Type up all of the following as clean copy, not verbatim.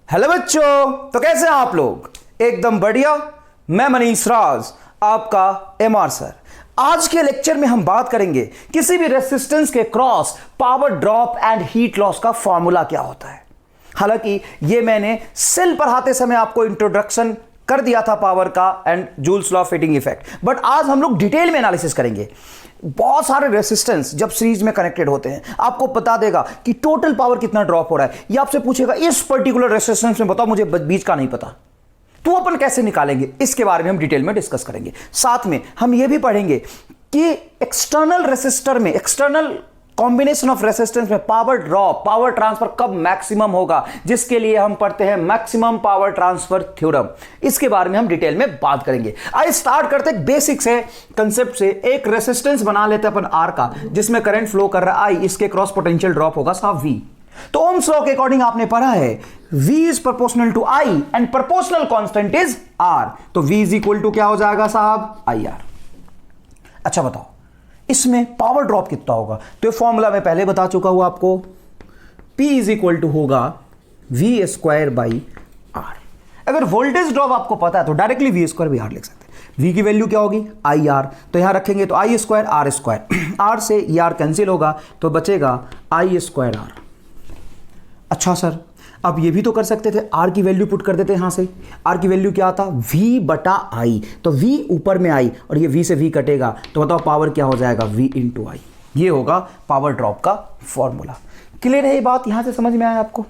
Hello बच्चों, तो कैसे हैं आप लोग? एकदम बढ़िया। मैं मनीष राज, आपका एमआर सर। आज के लेक्चर में हम बात करेंगे किसी भी रेसिस्टेंस के cross power drop and heat loss का फॉर्मूला क्या होता है। हालांकि ये मैंने सेल पढ़ाते समय आपको इंट्रोडक्शन कर दिया था पावर का and joules law of heating effect, but आज हम लोग डिटेल में एनालिसिस करेंगे। बहुत सारे रेसिस्टेंस जब सीरीज में कनेक्टेड होते हैं आपको बता देगा कि टोटल पावर कितना ड्रॉप हो रहा है। ये आपसे पूछेगा इस पर्टिकुलर रेसिस्टेंस में बताओ, मुझे बीच का नहीं पता, तो अपन कैसे निकालेंगे, इसके बारे में हम डिटेल में डिस्कस करेंगे। साथ में हम ये भी पढ़ेंगे कि एक्सटर्नल रेसिस्टर में, एक्सटर्नल कॉम्बिनेशन ऑफ रेसिस्टेंस में पावर ड्रॉप, पावर ट्रांसफर कब मैक्सिमम होगा, जिसके लिए हम पढ़ते हैं मैक्सिमम पावर ट्रांसफर थ्योरम। इसके बारे में हम डिटेल में बात करेंगे। आइए स्टार्ट करते हैं बेसिक से, कंसेप्ट से। एक रेसिस्टेंस बना लेते हैं अपन आर का, जिसमें करंट फ्लो कर रहा है आई, इसके क्रॉस पोटेंशियल ड्रॉप होगा साहब वी। तो ओम्स लॉ के अकॉर्डिंग आपने पढ़ा है V is proportional to I and proportional constant is R। तो V इज इक्वल टू क्या हो जाएगा साहब, IR। अच्छा बताओ इसमें पावर ड्रॉप कितना होगा? तो ये फॉर्मूला मैं पहले बता चुका हूं आपको, P इज इक्वल टू होगा V स्क्वायर बाई R। अगर वोल्टेज ड्रॉप आपको पता है तो directly V square by R लिख सकते हैं। V की वैल्यू क्या होगी, IR। तो यहां रखेंगे तो I square R square, R से ER कैंसिल होगा तो बचेगा I स्क्वायर R। अच्छा सर, अब ये भी तो कर सकते थे, R की वैल्यू पुट कर देते हैं यहां से। R की वैल्यू क्या आता, V बटा I। तो V ऊपर में आई और ये V से V कटेगा, तो बताओ पावर क्या हो जाएगा, V इंटू आई। ये होगा पावर ड्रॉप का फॉर्मूला। क्लियर है ये बात, यहां से समझ में आया आपको?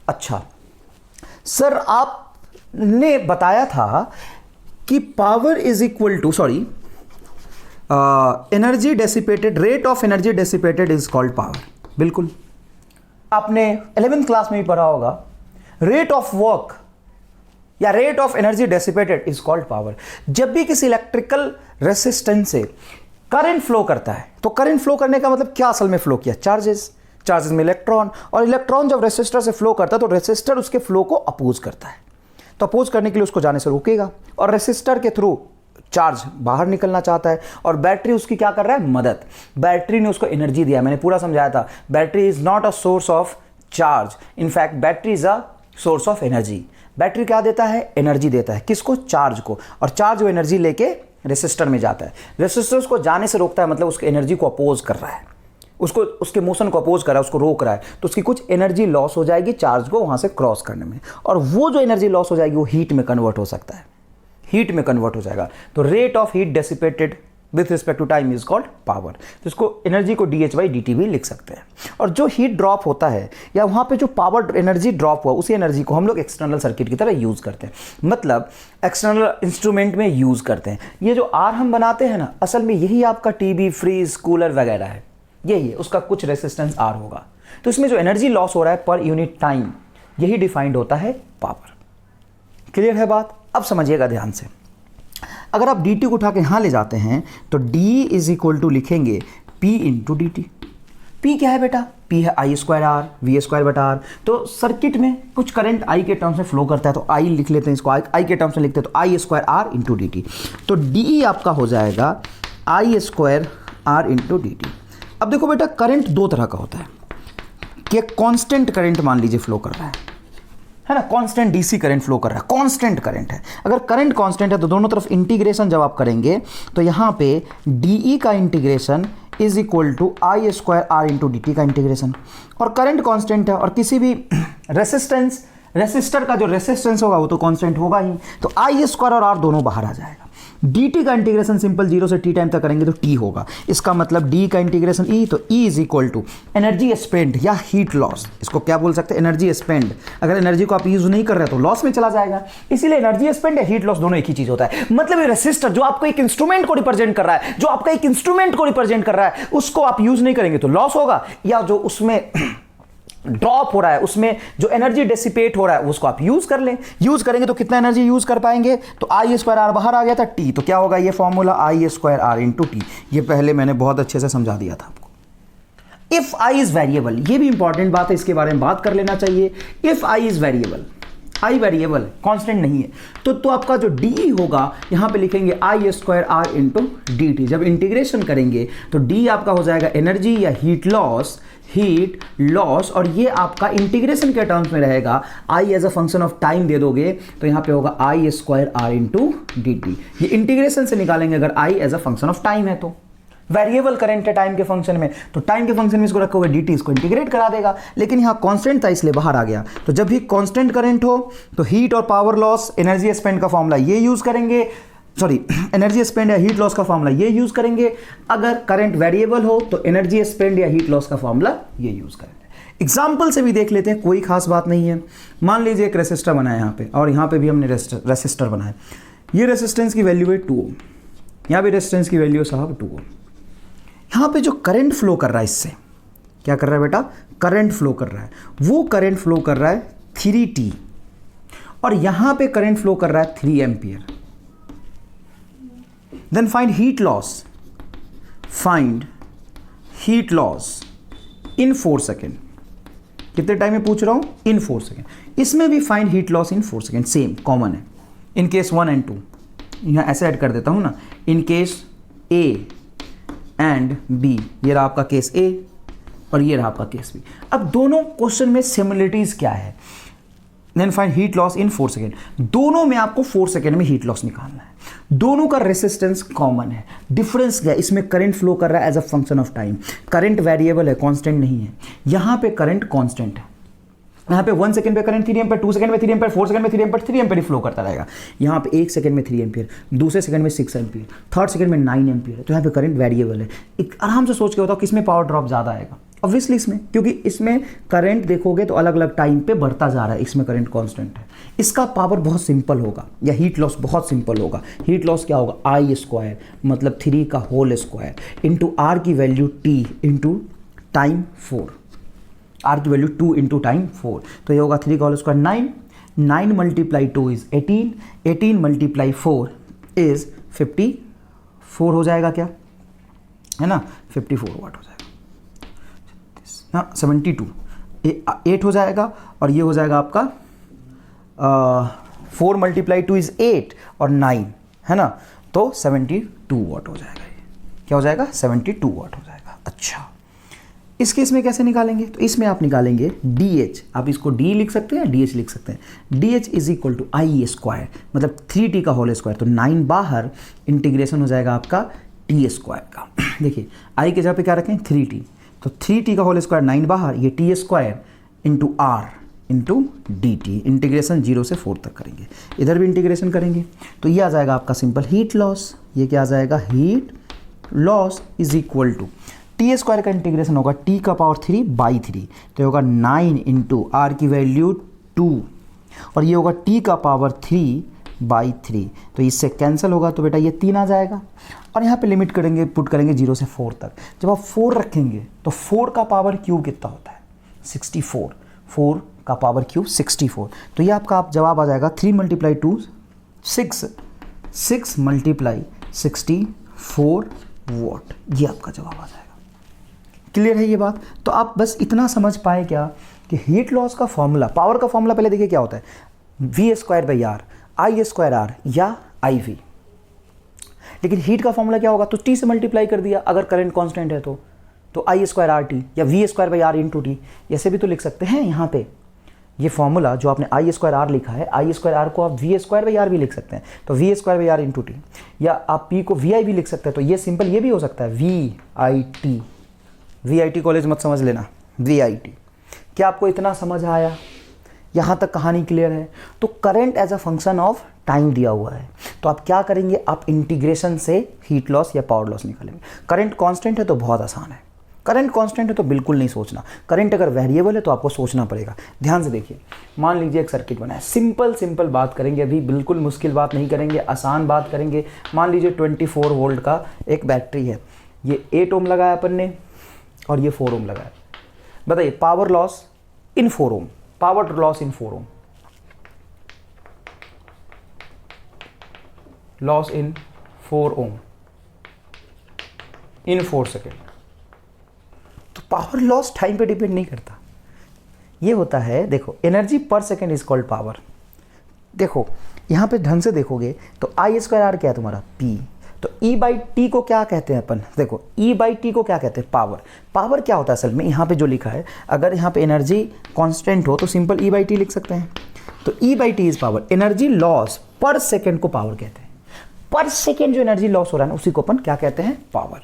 अच्छा सर, आपने बताया था कि power is equal to, sorry, energy dissipated, rate of energy dissipated is called power. बिल्कुल, आपने 11th क्लास में भी पढ़ा होगा, रेट ऑफ वर्क या rate of energy dissipated is called power. जब भी किसी इलेक्ट्रिकल रेसिस्टेंस से करंट फ्लो करता है, तो करंट फ्लो करने का मतलब क्या असल में फ्लो किया, चार्जेस, चार्जेस में इलेक्ट्रॉन, और इलेक्ट्रॉन जब रेसिस्टर से फ्लो करता है तो रेसिस्टर उसके फ्लो को अपोज करता है। तो अपोज करने के लिए उसको जाने से रोकेगा, और रेसिस्टर के थ्रू चार्ज बाहर निकलना चाहता है, और बैटरी उसकी क्या कर रहा है, मदद। बैटरी ने उसको एनर्जी दिया, मैंने पूरा समझाया था। Battery is not a source of charge, in fact battery is a source of energy. Battery क्या देता है, एनर्जी देता है, किसको, चार्ज को, और चार्ज वो एनर्जी लेके रेसिस्टर में जाता है। रेसिस्टर उसको जाने से रोकता है, मतलब उसके एनर्जी को अपोज कर रहा है, उसको, उसके मोशन को अपोज कर रहा है, उसको रोक रहा है। तो उसकी कुछ एनर्जी लॉस हो जाएगी चार्ज को वहां से क्रॉस करने में, और वो जो एनर्जी लॉस हो जाएगी वो हीट में कन्वर्ट हो सकता है, हीट में कन्वर्ट हो जाएगा। तो rate of heat dissipated with respect to time is called power. तो इसको एनर्जी को dH बाई dt भी लिख सकते हैं। और जो हीट ड्रॉप होता है या वहां पे जो पावर एनर्जी ड्रॉप हुआ, उसी एनर्जी को हम लोग एक्सटर्नल सर्किट की तरह यूज करते हैं, मतलब एक्सटर्नल इंस्ट्रूमेंट में यूज करते हैं। ये जो आर हम बनाते हैं ना, असल में यही आपका टीवी, फ्रीज, कूलर वगैरह है, यही है, उसका कुछ रेसिस्टेंस आर होगा। तो इसमें जो एनर्जी लॉस हो रहा है पर यूनिट टाइम, यही डिफाइंड होता है पावर। क्लियर है बात? अब समझिएगा ध्यान से। अगर आप dt को उठा के यहां ले जाते हैं तो d इज इक्वल टू लिखेंगे P into D T. P क्या है बेटा, P है I square R, V square बटा R। तो सर्किट में कुछ करंट I के टर्म्स में फ्लो करता है, तो I लिख लेते हैं, इसको I के टर्म्स में लिखते हैं, तो I square R into D T. तो D आपका हो जाएगा I square R into D T. अब देखो बेटा, करंट दो तरह का होता है कि कांस्टेंट करंट मान लीजिए फ्लो कर रहा है ना, कांस्टेंट डीसी करंट फ्लो कर रहा है, कांस्टेंट करंट है। अगर करंट कांस्टेंट है तो दोनों तरफ इंटीग्रेशन जब आप करेंगे तो यहां पे डीई का integration is equal to I square R into D T का इंटीग्रेशन। और करंट कांस्टेंट है, और किसी भी रेसिस्टर का जो रेसिस्टेंस होगा वो तो कांस्टेंट होगा ही, तो आई स्क्वायर और आर दोनों बाहर आ जाएगा। dt का इंटीग्रेशन सिंपल 0 से t टाइम तक करेंगे तो t होगा, इसका मतलब d का इंटीग्रेशन e, तो e is equal to energy spend या हीट लॉस। इसको क्या बोल सकते हैं, एनर्जी स्पेंड। अगर एनर्जी को आप यूज नहीं कर रहे तो लॉस में चला जाएगा, इसीलिए एनर्जी स्पेंड या हीट लॉस दोनों एक ही चीज होता है। मतलब ये रेसिस्टर जो आपको एक इंस्ट्रूमेंट को रिप्रेजेंट कर रहा है, जो आपका एक इंस्ट्रूमेंट को रिप्रेजेंट कर रहा है, उसको आप यूज नहीं करेंगे तो लॉस होगा, या जो उसमें ड्रॉप हो रहा है, उसमें जो एनर्जी डेसिपेट हो रहा है उसको आप यूज कर लें। यूज करेंगे तो कितना एनर्जी यूज कर पाएंगे, तो आई स्क्वायर आर बाहर आ गया था, टी, तो क्या होगा ये formula I square R into T. ये पहले मैंने बहुत अच्छे से समझा दिया था आपको। इफ आई इज वेरिएबल, ये भी इंपॉर्टेंट बात है, इसके बारे में बात कर लेना चाहिए। If I is variable, I variable constant नहीं है, तो आपका जो डी होगा यहां पे लिखेंगे I square R into D t. जब इंटीग्रेशन करेंगे तो डी आपका हो जाएगा एनर्जी या हीट लॉस, हीट लॉस, और ये आपका इंटीग्रेशन के टर्म्स में रहेगा, I as a function of time दे दोगे तो यहाँ पे होगा I square R into D t. ये इंटीग्रेशन से निकालेंगे अगर I as a function of time है तो। वेरिएबल करंट है टाइम के फंक्शन में, तो टाइम के फंक्शन में इसको रखोगे डी टी, इसको इंटीग्रेट करा देगा, लेकिन यहाँ कांस्टेंट था इसलिए बाहर आ गया। तो जब भी कांस्टेंट करंट हो तो हीट और पावर लॉस, एनर्जी स्पेंड का फॉर्मूला ये यूज करेंगे, सॉरी एनर्जी स्पेंड या हीट लॉस का फॉर्मूला ये यूज करेंगे। अगर करंट वेरिएबल हो तो एनर्जी स्पेंड या हीट लॉस का फॉर्मूला ये यूज करेंगे। एग्जाम्पल से भी देख लेते हैं, कोई खास बात नहीं है। मान लीजिए एक रेसिस्टर बनाया यहाँ पे, और यहाँ पे भी हमने रेसिस्टर बनाया, ये रेसिस्टेंस की वैल्यू है 2 ओम, यहाँ पे रेसिस्टेंस की वैल्यू साहब 2 ओम। यहाँ पे जो करंट फ्लो कर रहा है, इससे क्या कर रहा है बेटा, करंट फ्लो कर रहा है, वो करंट फ्लो कर रहा है 3T, और यहाँ पे करंट फ्लो कर रहा है 3 ampere. Then find heat loss, find heat loss in 4 second. कितने टाइम में पूछ रहा हूं, इन 4 सेकेंड। इसमें भी find heat loss in 4 second, same common है। इन केस 1 एंड 2 यहाँ ऐसे ऐड कर देता हूं ना, in case A and B, ये रहा आपका केस A और ये रहा आपका केस B। अब दोनों क्वेश्चन में सिमिलरिटीज क्या है, then find heat loss in 4 second. दोनों में आपको 4 सेकेंड में हीट लॉस निकालना है, दोनों का रेसिस्टेंस कॉमन है। डिफरेंस क्या है, इसमें करंट फ्लो कर रहा है as a function of time, current variable है, कांस्टेंट नहीं है। यहां पे करंट कांस्टेंट है, यहाँ पे 1 सेकंड पे करंट 3 एम्पियर, 2 सेकंड में 3 एम्पियर, 4 सेकंड में 3 एम्पियर, 3 एम्पियर ही फ्लो करता रहेगा। यहाँ पे 1 सेकंड में 3 एम्पियर, दूसरे सेकंड में 6 एम्पियर, थर्ड सेकंड में 9 एम्पियर। तो यहाँ पे करंट वेरिएबल है। एक आराम से सोच के बताओ किसमें पावर ड्रॉप ज़्यादा आएगा, ऑब्वियसली इसमें, क्योंकि इसमें करंट देखोगे तो अलग अलग टाइम पे बढ़ता जा रहा है, इसमें करंट कांस्टेंट है। इसका पावर बहुत सिंपल होगा, या हीट लॉस बहुत सिंपल होगा। हीट लॉस क्या होगा, आई स्क्वायर मतलब 3 का होल स्क्वायर इंटू आर की value T into time 4, R की वैल्यू 2 इंटू टाइम 4। तो ये होगा 3 का whole square 9, 9 multiply 2 is 18, 18 multiply 4 is 54 हो जाएगा, क्या है ना, 54 वाट हो जाएगा। हाँ 72, 8 हो जाएगा, और ये हो जाएगा आपका 4 मल्टीप्लाई 2 इज 8 और 9 है ना, तो 72 वाट हो जाएगा। ये क्या हो जाएगा, 72 वाट हो जाएगा। अच्छा, इस केस में कैसे निकालेंगे, तो इसमें आप निकालेंगे DH, आप इसको D लिख सकते हैं, DH लिख सकते हैं। DH is equal to I square मतलब 3T का होल स्क्वायर, तो 9 बाहर, इंटीग्रेशन हो जाएगा आपका T स्क्वायर का। देखिए आई के जगह पे क्या रखें 3T, तो 3T का होल स्क्वायर 9 बाहर, ये T square into R into D T, integration 0 से 4 तक करेंगे, इधर भी इंटीग्रेशन करेंगे, तो ये आ जाएगा आपका सिंपल हीट लॉस। ये क्या आ जाएगा, heat loss is equal to T square का इंटीग्रेशन होगा T का पावर 3 बाई 3, तो ये होगा 9 इंटू आर की वैल्यू 2, और ये होगा T का पावर 3 बाई 3, तो इससे कैंसिल होगा, तो बेटा ये 3 आ जाएगा। और यहाँ पे लिमिट करेंगे, पुट करेंगे 0 से 4 तक। जब आप 4 रखेंगे तो 4 का पावर क्यूब कितना होता है, 64, 4 का पावर क्यूब 64, तो ये आपका आप जवाब आ जाएगा 3 मल्टीप्लाई 2 6, 6 मल्टीप्लाई 64 वॉट, ये आपका जवाब आ जाएगा। क्लियर है ये बात। तो आप बस इतना समझ पाए क्या कि हीट लॉस का फॉर्मूला, पावर का फॉर्मूला पहले देखिए क्या होता है, V square by R, I square R या आई वी। लेकिन हीट का फॉर्मूला क्या होगा, तो टी से मल्टीप्लाई कर दिया अगर करंट कांस्टेंट है तो आई स्क्वायर आर टी या V square by R into T, ऐसे भी तो लिख सकते हैं। यहाँ पे ये फॉर्मूला जो आपने आई स्क्वायर आर लिखा है, आई स्क्वायर आर को आप वी स्क्वायर बाई आर भी लिख सकते हैं, तो V square by R into T, या आप पी को वी आई भी लिख सकते हैं, तो ये सिंपल ये भी हो सकता है V I T. V I T college मत समझ लेना, वी आई टी। क्या आपको इतना समझ आया, यहाँ तक कहानी क्लियर है। तो current as a function of time दिया हुआ है, तो आप क्या करेंगे, आप इंटीग्रेशन से हीट लॉस या पावर लॉस निकालेंगे। करंट कांस्टेंट है तो बहुत आसान है, करंट कांस्टेंट है तो बिल्कुल नहीं सोचना, करंट अगर वेरिएबल है तो आपको सोचना पड़ेगा। ध्यान से देखिए, मान लीजिए एक सर्किट बनाए, सिंपल बात करेंगे अभी, बिल्कुल मुश्किल बात नहीं करेंगे, आसान बात करेंगे। मान लीजिए 24 वोल्ट का एक बैटरी है, ये 8 ओम लगाया अपन ने और ये 4 ओम लगाया। बताइए power loss in 4 ohm, power loss in 4 ohm, loss in 4 ohm in 4 second. तो पावर लॉस टाइम पे डिपेंड नहीं करता, ये होता है, देखो एनर्जी पर सेकेंड इज कॉल्ड पावर। देखो यहाँ पे ढंग से देखोगे तो आई स्क्वायर आर क्या है तुम्हारा, पी, तो ई बाई टी को क्या कहते हैं अपन, देखो ई बाई टी को क्या कहते हैं, पावर। पावर क्या होता है असल में, यहाँ पे जो लिखा है, अगर यहाँ पे एनर्जी कांस्टेंट हो तो सिंपल ई बाई टी लिख सकते हैं। तो E by T is power. Energy loss per second को पावर कहते हैं। पर सेकेंड जो एनर्जी लॉस हो रहा है ना, उसी को अपन क्या कहते हैं, पावर।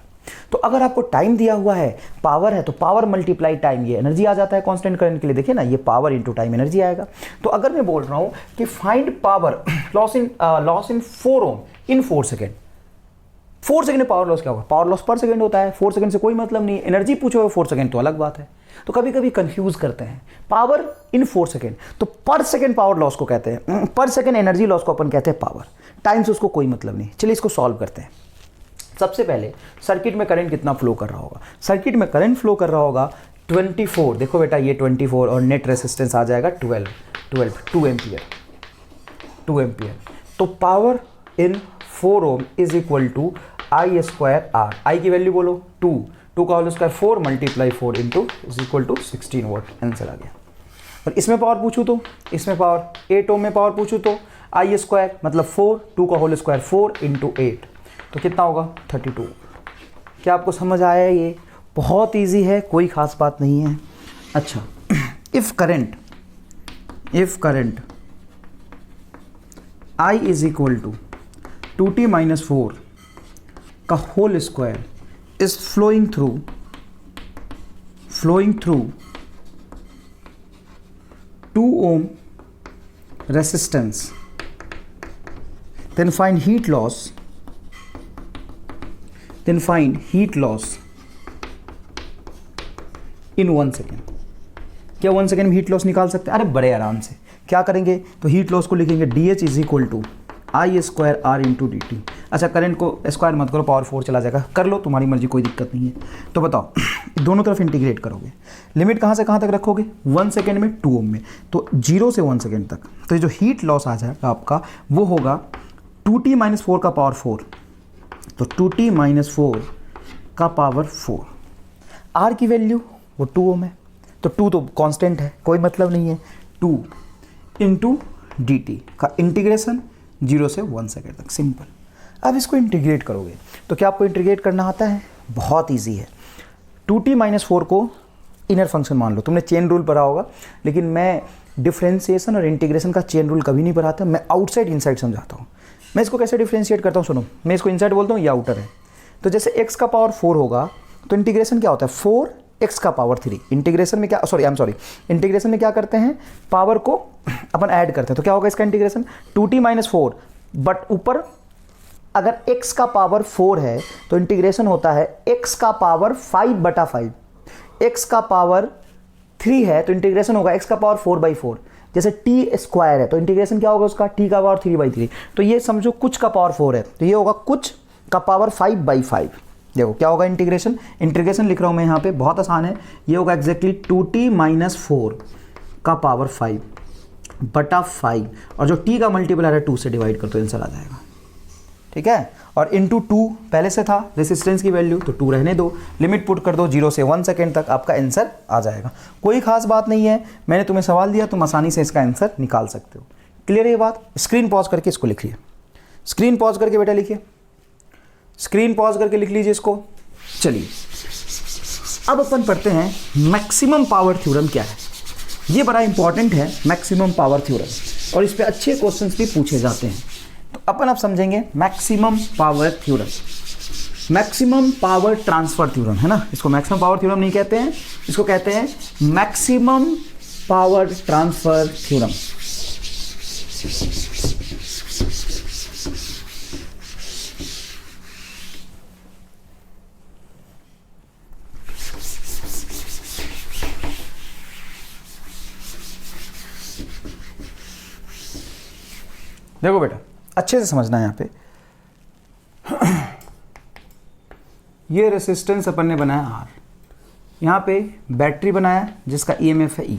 तो अगर आपको टाइम दिया हुआ है, पावर है, तो पावर मल्टीप्लाई टाइम, ये एनर्जी आ जाता है कांस्टेंट करंट के लिए। देखिए ना, ये पावर इनटू टाइम एनर्जी आएगा। तो अगर मैं बोल रहा हूं कि find power loss in 4 ohm in 4 second, 4 second में पावर लॉस क्या होगा, पावर लॉस पर सेकेंड होता है, 4 सेकेंड से कोई मतलब नहीं है। एनर्जी पूछो 4 सेकेंड तो अलग बात है। तो कभी कभी कंफ्यूज करते हैं, पावर इन 4 सेकेंड, तो पर सेकेंड पावर लॉस को कहते हैं, पर सेकेंड एनर्जी लॉस को अपन कहते हैं पावर। टाइम से उसको कोई मतलब नहीं। चलिए इसको सॉल्व करते हैं। सबसे पहले सर्किट में करंट कितना फ्लो कर रहा होगा, सर्किट में करंट फ्लो कर रहा होगा 24, देखो बेटा ये 24 और नेट रेसिस्टेंस आ जाएगा 2 एम्पियर। तो power in 4 ohm is equal to I square R. I की वैल्यू बोलो 2 का whole square 4 multiply 4 into is equal to 16 volt. Answer आ गया। और इसमें पावर पूछूँ तो, इसमें पावर 8 ओम में पावर पूछूँ तो आई स्क्वायर मतलब 4, 2 का होल स्क्वायर 4 इंटू 8 तो कितना होगा 32। क्या आपको समझ आया है? ये बहुत इजी है, कोई खास बात नहीं है। अच्छा, if current I is equal to 2t minus 4 का whole square is flowing through 2 ohm resistance, then find heat loss in 1 second. क्या 1 सेकेंड में हीट लॉस निकाल सकते हैं? अरे बड़े आराम से। क्या करेंगे तो हीट लॉस को लिखेंगे DH is equal to I square R into D T. अच्छा, करंट को स्क्वायर मत करो, पावर 4 चला जाएगा, कर लो तुम्हारी मर्जी, कोई दिक्कत नहीं है। तो बताओ, दोनों तरफ इंटीग्रेट करोगे, लिमिट कहाँ से कहाँ तक रखोगे, 1 सेकेंड में 2 ओम में, तो 0 से 1 सेकेंड तक। तो जो हीट लॉस आ जाएगा आपका वो होगा 2t माइनस 4 का पावर 4, तो 2t माइनस 4 का पावर 4। आर की वैल्यू वो 2 ओम है, तो 2 तो कांस्टेंट है, कोई मतलब नहीं है। 2 इंटू डी टी का इंटीग्रेशन 0 से 1 सेकेंड तक, सिंपल। अब इसको इंटीग्रेट करोगे तो क्या आपको इंटीग्रेट करना आता है? बहुत ईजी है। 2t माइनस 4 को इनर फंक्शन मान लो, तुमने चेन रूल पढ़ा होगा, लेकिन मैं डिफ्रेंसिएशन और इंटीग्रेशन का चेन रूल कभी नहीं पढ़ाता, मैं आउटसाइड इनसाइड समझाता हूँ। मैं इसको कैसे डिफ्रेंशिएट करता हूँ, सुनो। मैं इसको इनसाइड बोलता हूँ, ये आउटर है। तो जैसे x का पावर 4 होगा तो इंटीग्रेशन क्या होता है, 4x का पावर 3। इंटीग्रेशन में क्या, इंटीग्रेशन में क्या करते हैं, पावर को अपन ऐड करते हैं। तो क्या होगा इसका इंटीग्रेशन, 2t माइनस 4, बट ऊपर अगर x का पावर 4 है तो इंटीग्रेशन होता है x का पावर 5/5। x का पावर 3 है तो इंटीग्रेशन होगा x का पावर 4/4। जैसे t स्क्वायर है तो इंटीग्रेशन क्या होगा उसका, t का पावर 3/3। तो ये समझो कुछ का पावर 4 है तो ये होगा कुछ का पावर 5/5। देखो क्या होगा इंटीग्रेशन लिख रहा हूँ मैं यहाँ पे, बहुत आसान है। ये होगा एग्जैक्टली 2t माइनस 4 का पावर 5/5, और जो t का मल्टीप्लायर है 2 से डिवाइड कर तो आंसर आ जाएगा। ठीक है, और इंटू 2 पहले से था रेसिस्टेंस की वैल्यू, तो 2 रहने दो, लिमिट पुट कर दो 0 से 1 सेकेंड तक, आपका आंसर आ जाएगा। कोई खास बात नहीं है, मैंने तुम्हें सवाल दिया, तुम आसानी से इसका आंसर निकाल सकते हो। क्लियर है ये बात? स्क्रीन पॉज करके इसको लिखिए, स्क्रीन पॉज करके बेटा लिखिए, स्क्रीन पॉज करके लिख लीजिए इसको। चलिए अब अपन पढ़ते हैं मैक्सिमम पावर थ्योरम क्या है। ये बड़ा इंपॉर्टेंट है मैक्सिमम पावर थ्योरम, और इस पे अच्छे क्वेश्चंस भी पूछे जाते हैं। तो अपन अब समझेंगे maximum power theorem, maximum power transfer theorem, है ना। इसको मैक्सिमम पावर थ्योरम नहीं कहते हैं, इसको कहते हैं मैक्सिमम पावर ट्रांसफर थ्योरम। देखो बेटा अच्छे से समझना है यहाँ पे। ये रेसिस्टेंस अपन ने बनाया R, यहाँ पे बैटरी बनाया जिसका EMF है E,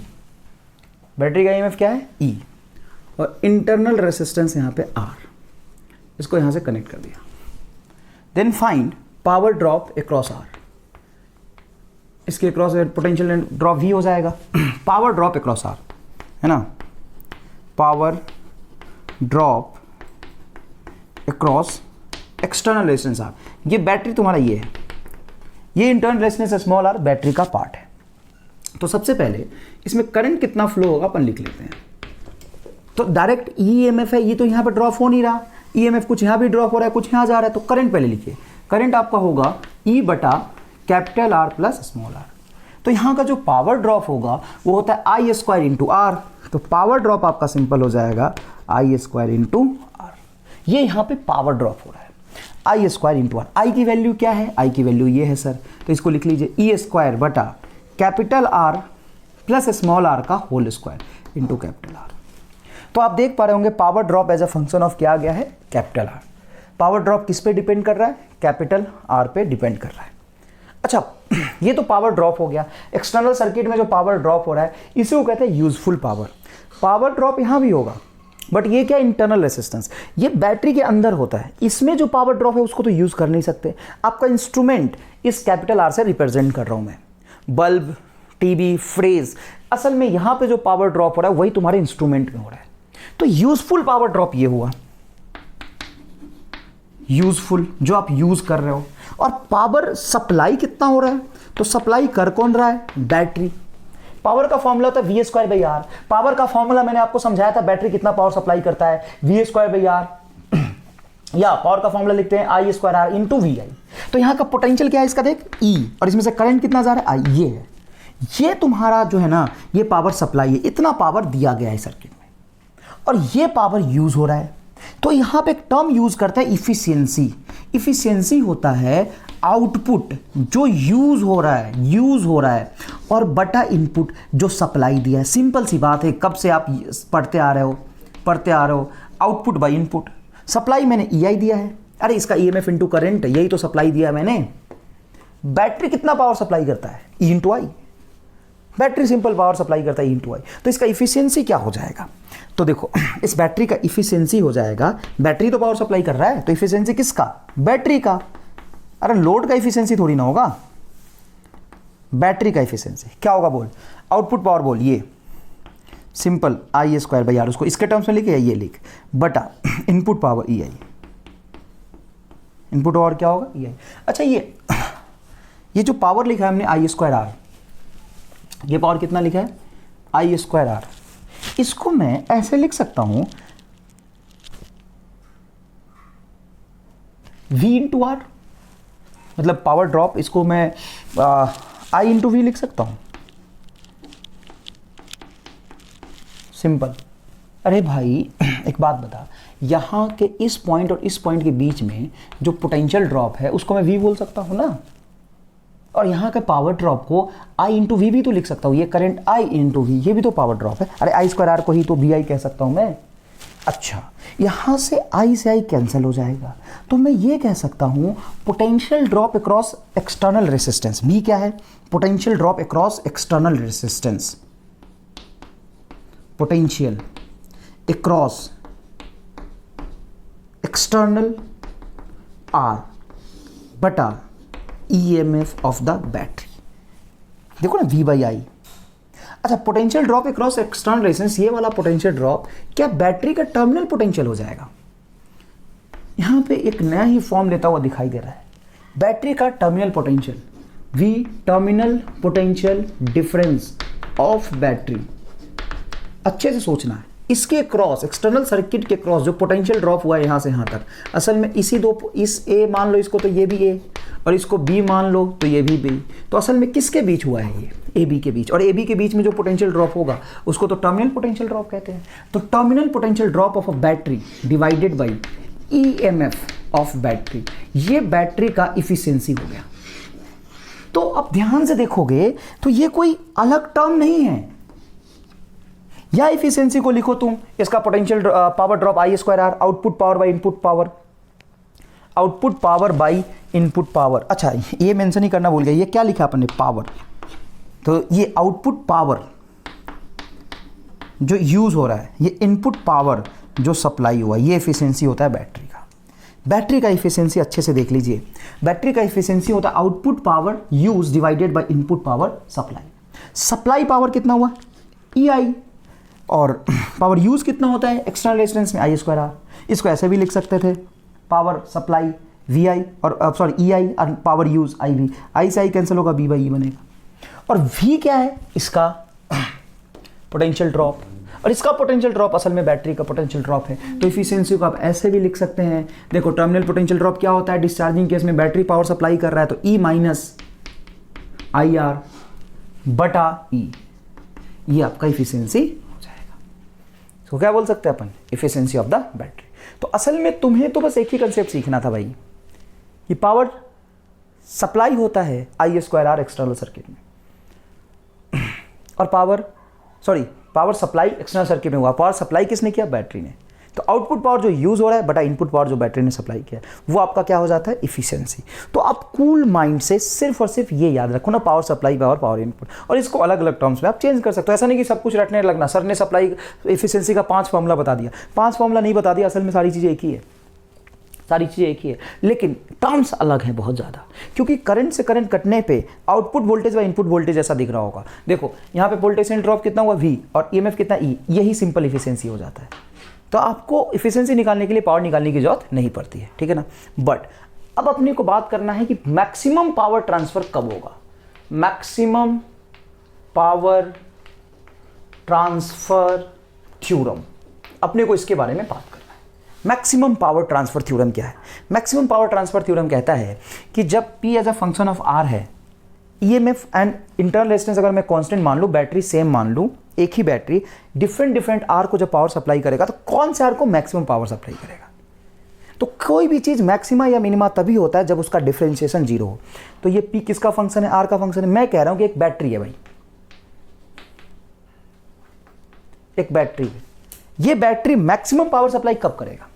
बैटरी का EMF क्या है E, और इंटरनल रेसिस्टेंस यहाँ पे R, इसको यहाँ से कनेक्ट कर दिया। Then find power drop across R, इसके अक्रॉस पोटेंशियल ड्रॉप V हो जाएगा। पावर ड्रॉप अक्रॉस R, है ना, power drop across external resistance R, ये बैटरी तुम्हारा ये है, ये internal resistance small R battery का पार्ट है। तो सबसे पहले इसमें करंट कितना फ्लो होगा अपन लिख लेते हैं। तो डायरेक्ट ईएमएफ है, ये तो यहाँ पे ड्रॉप हो नहीं रहा, ईएमएफ कुछ यहाँ भी ड्रॉप हो रहा है, कुछ यहाँ जा रहा है, तो करंट पहले लिखिए। करंट आपका होगा ई बटा capital R plus small R. तो यहाँ का जो पावर ड्रॉप होगा वो होता है आई स्क्वायर इंटू आर। तो पावर ड्रॉप आपका सिंपल हो जाएगा आई स्क्वायर इंटू आर। ये यहाँ पे पावर ड्रॉप हो रहा है आई स्क्वायर इंटू आर। आई की वैल्यू क्या है, आई की वैल्यू ये है सर, तो इसको लिख लीजिए ई स्क्वायर बटा capital R plus small r का whole square into capital R. तो आप देख पा रहे होंगे power drop as a function of क्या आ गया है, कैपिटल आर। पावर ड्रॉप किस पे डिपेंड कर रहा है, कैपिटल आर पे डिपेंड कर रहा है। अच्छा, ये तो पावर ड्रॉप हो गया। एक्सटर्नल सर्किट में जो पावर ड्रॉप हो रहा है इसे वो कहते हैं यूजफुल पावर। पावर ड्रॉप यहाँ भी होगा, बट ये क्या, इंटरनल रेसिस्टेंस, ये बैटरी के अंदर होता है। इसमें जो पावर ड्रॉप है उसको तो यूज कर नहीं सकते। आपका इंस्ट्रूमेंट इस कैपिटल आर से रिप्रेजेंट कर रहा हूं मैं, बल्ब, टीवी, फ्रेज, असल में यहां पे जो पावर ड्रॉप हो रहा है वही तुम्हारे इंस्ट्रूमेंट में हो रहा है। तो यूजफुल पावर ड्रॉप ये हुआ, यूजफुल जो आप यूज कर रहे हो। और पावर सप्लाई कितना हो रहा है, तो सप्लाई कर कौन रहा है, बैटरी। पावर का फॉर्मूला होता है V square by R. Power का फॉर्मूला मैंने आपको समझाया था, बैटरी कितना पावर सप्लाई करता है, वी स्क्वायर बाई आर, या पावर का फॉर्मूला लिखते हैं आई स्क्वायर आर इंटू वी आई। तो यहां का पोटेंशियल क्या है इसका देख, ई, और इसमें से करंट कितना जा रहा है, आई, ये है। ये तुम्हारा जो है ना, ये पावर सप्लाई है, इतना पावर दिया गया है सर्किट में, और ये पावर यूज हो रहा है। तो यहां पे एक टर्म यूज करता है इफिशियंसी। इफिशियंसी होता है आउटपुट जो यूज हो रहा है और बटा इनपुट जो सप्लाई दिया है। सिंपल सी बात है, कब से आप पढ़ते आ रहे हो, आउटपुट बाय इनपुट। सप्लाई मैंने ईआई दिया है, अरे इसका ईएमएफ इंटू करंट, यही तो सप्लाई दिया मैंने। बैटरी कितना पावर सप्लाई करता है, ई इंटू आई। बैटरी सिंपल पावर सप्लाई करता है ई इंटू आई। तो इसका इफिशियंसी क्या हो जाएगा, तो देखो इस बैटरी का इफिशियंसी हो जाएगा, बैटरी तो पावर सप्लाई कर रहा है, तो इफिशियंसी किसका, बैटरी का। अरे लोड का इफिशियंसी थोड़ी ना होगा, बैटरी का इफिशियंसी क्या होगा बोल, आउटपुट पावर बोल, ये simple I square by R, उसको इसके टर्म्स में लिखे, ये लिख, बटा input power E I. Input power क्या होगा, ई आई। अच्छा, ये जो पावर लिखा है हमने आई स्क्वायर आर, ये पावर कितना लिखा है, आई स्क्वायर आर। इसको मैं ऐसे लिख सकता हूं वी इंटू आर, मतलब पावर ड्रॉप, इसको मैं आई इंटू वी लिख सकता हूं, सिंपल। अरे भाई एक बात बता, यहां के इस पॉइंट और इस पॉइंट के बीच में जो पोटेंशियल ड्रॉप है उसको मैं वी बोल सकता हूं ना, और यहाँ के पावर ड्रॉप को आई इंटू वी भी तो लिख सकता हूँ। ये करंट आई इंटू वी, ये भी तो पावर ड्रॉप है। अरे आई स्क्वायर आर को ही तो वी आई कह सकता हूँ मैं। अच्छा, यहाँ से आई कैंसिल हो जाएगा, तो मैं ये कह सकता हूँ potential drop across external resistance. भी क्या है, potential drop across external resistance, potential across external R बटा EMF ऑफ द बैटरी। देखो ना, V बाई आई। अच्छा, potential drop across external resistance, ये वाला पोटेंशियल ड्रॉप क्या बैटरी का टर्मिनल पोटेंशियल हो जाएगा। यहां पे एक नया ही फॉर्म लेता हुआ दिखाई दे रहा है, बैटरी का terminal potential, V terminal potential difference of battery. अच्छे से सोचना है, इसके क्रॉस, एक्सटर्नल सर्किट के क्रॉस जो पोटेंशियल ड्रॉप हुआ है यहां से यहां तक, असल में इसी दो, इस ए मान लो इसको, तो ये भी ए, और इसको बी मान लो तो ये भी बी। तो असल में किसके बीच हुआ है, ये ए बी के बीच, और ए बी के बीच में जो पोटेंशियल ड्रॉप होगा उसको तो टर्मिनल पोटेंशियल ड्रॉप कहते हैं। तो terminal potential drop of a battery divided by EMF of battery, ये बैटरी का इफिशियंसी हो गया। तो अब ध्यान से देखोगे तो ये कोई अलग टर्म नहीं है, या इफिशियंसी को लिखो तुम, इसका potential power drop I square R, output power by input power, output power by input power. अच्छा, ये मेंशन ही करना भूल गया, ये क्या लिखा अपने, पावर। तो ये आउटपुट पावर जो यूज हो रहा है, ये इनपुट पावर जो सप्लाई हुआ, ये एफिशिएंसी होता है बैटरी का। बैटरी का एफिशिएंसी अच्छे से देख लीजिए, बैटरी का एफिशिएंसी होता है output power use divided by input power supply. Supply power कितना हुआ, ई आई, और पावर यूज कितना होता है एक्सटर्नल रेजिस्टेंस में, आई स्क्वायर आर। इसको ऐसे भी लिख सकते थे, पावर सप्लाई वी आई और सॉरी ई आई और पावर यूज आई वी, आई से आई कैंसिल होगा, बी बाई ई बनेगा। और वी क्या है, इसका पोटेंशियल ड्रॉप, और इसका पोटेंशियल ड्रॉप असल में बैटरी का पोटेंशियल ड्रॉप है। तो इफिशियंसी को आप ऐसे भी लिख सकते हैं, देखो टर्मिनल पोटेंशियल ड्रॉप क्या होता है, डिस्चार्जिंग केस में बैटरी पावर सप्लाई कर रहा है तो ई माइनस आई आर बटा ई, ये आपका इफिशियंसी हो जाएगा। तो क्या बोल सकते हैं अपन, इफिशियंसी ऑफ द बैटरी। तो असल में तुम्हें तो बस एक ही कंसेप्ट सीखना था भाई, ये पावर सप्लाई होता है आई स्क्वायर आर एक्सटर्नल सर्किट में, और पावर सप्लाई एक्सटर्नल सर्किट में हुआ, पावर सप्लाई किसने किया, बैटरी ने। तो आउटपुट पावर जो यूज हो रहा है बटा इनपुट पावर जो बैटरी ने सप्लाई किया वो आपका क्या हो जाता है, इफिशियंसी। तो आप कूल माइंड से सिर्फ और सिर्फ ये याद रखो ना, पावर सप्लाई और पावर इनपुट, और इसको अलग अलग टर्म्स में आप चेंज कर सकते हो। ऐसा नहीं कि सब कुछ रटने लगना, सर ने सप्लाई इफिशियंसी का 5 फॉर्मूला बता दिया, 5 फॉर्मूला नहीं बता दिया, असल में सारी चीज़ें एक ही है, सारी चीज़ें एक ही है, लेकिन टर्म्स अलग हैं बहुत ज़्यादा, क्योंकि करंट से करंट कटने पे आउटपुट वोल्टेज व इनपुट वोल्टेज ऐसा दिख रहा होगा। देखो यहाँ पे पोटेंशियल ड्रॉप कितना हुआ V, और ईएमएफ कितना E, यही सिंपल इफिशियंसी हो जाता है। तो आपको इफिशियंसी निकालने के लिए पावर निकालने की जरूरत नहीं पड़ती है, ठीक है ना। बट अब अपने को बात करना है कि मैक्सिमम पावर ट्रांसफर कब होगा, मैक्सिमम पावर ट्रांसफर थ्योरम, अपने को इसके बारे में बात करना है। मैक्सिमम पावर ट्रांसफर थ्योरम क्या है, मैक्सिमम पावर ट्रांसफर थ्योरम कहता है कि जब P as a function of R है, ईएमएफ एंड इंटरनल रेजिस्टेंस अगर मैं कांस्टेंट मान लूं, बैटरी सेम मान लूं, एक ही बैटरी डिफरेंट आर को जब पावर सप्लाई करेगा तो कौन से आर को मैक्सिमम पावर सप्लाई करेगा। तो कोई भी चीज मैक्सिमा या मिनिमा तभी होता है जब उसका डिफरेंशिएशन जीरो हो। तो ये P किसका फंक्शन है, आर का फंक्शन है। मैं कह रहा हूं कि एक बैटरी है भाई, एक बैटरी है, ये बैटरी मैक्सिमम पावर सप्लाई कब करेगा,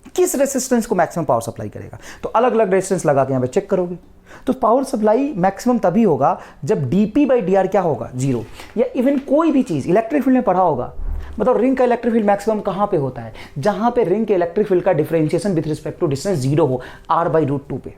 किस रेजिस्टेंस को मैक्सिमम पावर सप्लाई करेगा। तो अलग अलग रेजिस्टेंस लगा के यहां पे चेक करोगे तो पावर सप्लाई मैक्सिमम तभी होगा जब dp बाई डी आर क्या होगा, जीरो। या इवन कोई भी चीज इलेक्ट्रिक फील्ड में पढ़ा होगा, मतलब रिंग का इलेक्ट्रिक फील्ड मैक्सिमम कहां पे होता है, जहां पे रिंग के इलेक्ट्रिक फील्ड का differentiation with respect to distance zero हो, r/√2 पे।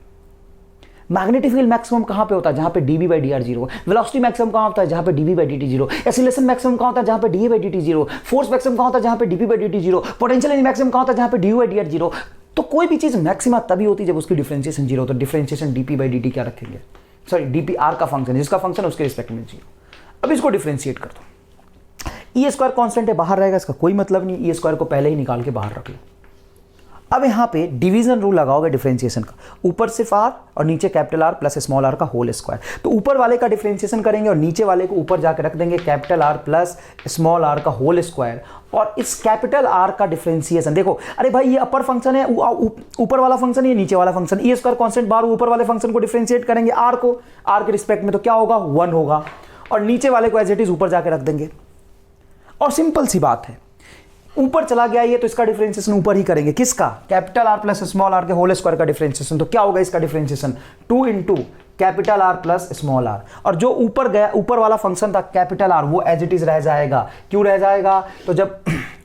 मैग्नेटिक फील्ड मैक्सिमम कहां पे होता है, जहां पे dB by D R zero. Velocity maximum कहां होता है, जहां पे dB by dt zero. Acceleration maximum कहां होता है, जहां पे dA by dt zero. Force maximum कहां होता है, जहां पे dP by dt zero. Potential energy maximum कहां होता है, जहां पे du बाई dr जीरो। तो कोई भी चीज मैक्सिमा तभी होती है जब उसकी डिफरेंशिएशन जीरो। तो डिफरेंशिएशन dP बाई dt क्या रखेंगे, सॉरी dP r का फंक्शन, जिसका फंक्शन उसके रिस्पेक्ट में जीरो। अब इसको डिफरेंशिएट कर दो, ई स्क्वायर कांस्टेंट है, बाहर रहेगा, इसका कोई मतलब नहीं, ई स्क्वायर को पहले ही निकाल के बाहर रख लो। अब यहाँ पे डिवीजन रूल लगाओगे डिफरेंशिएशन का, ऊपर सिर्फ r और नीचे capital R plus small r का होल स्क्वायर। तो ऊपर वाले का डिफरेंशिएशन करेंगे और नीचे वाले को ऊपर जाकर रख देंगे capital R plus small r का होल स्क्वायर। और इस कैपिटल R का डिफरेंशिएशन देखो, अरे भाई ये अपर फंक्शन है, ऊपर वाला फंक्शन, ये नीचे वाला फंक्शन, ई स्क्वायर कांस्टेंट बार ऊपर वाले फंक्शन को डिफरेंशिएट करेंगे r को, r के रिस्पेक्ट में, तो क्या होगा 1 होगा, और नीचे वाले को एज इट इज ऊपर जाकर रख देंगे। और सिंपल सी बात है, ऊपर चला गया ये तो इसका डिफरेंशिएशन ऊपर ही करेंगे, किसका, capital R plus small r के होल स्क्वायर का डिफरेंशिएशन। तो क्या होगा इसका differentiation, 2 into capital R plus small r, और जो ऊपर गया, ऊपर वाला फंक्शन था कैपिटल R, वो एज इट इज रह जाएगा। क्यों रह जाएगा, तो जब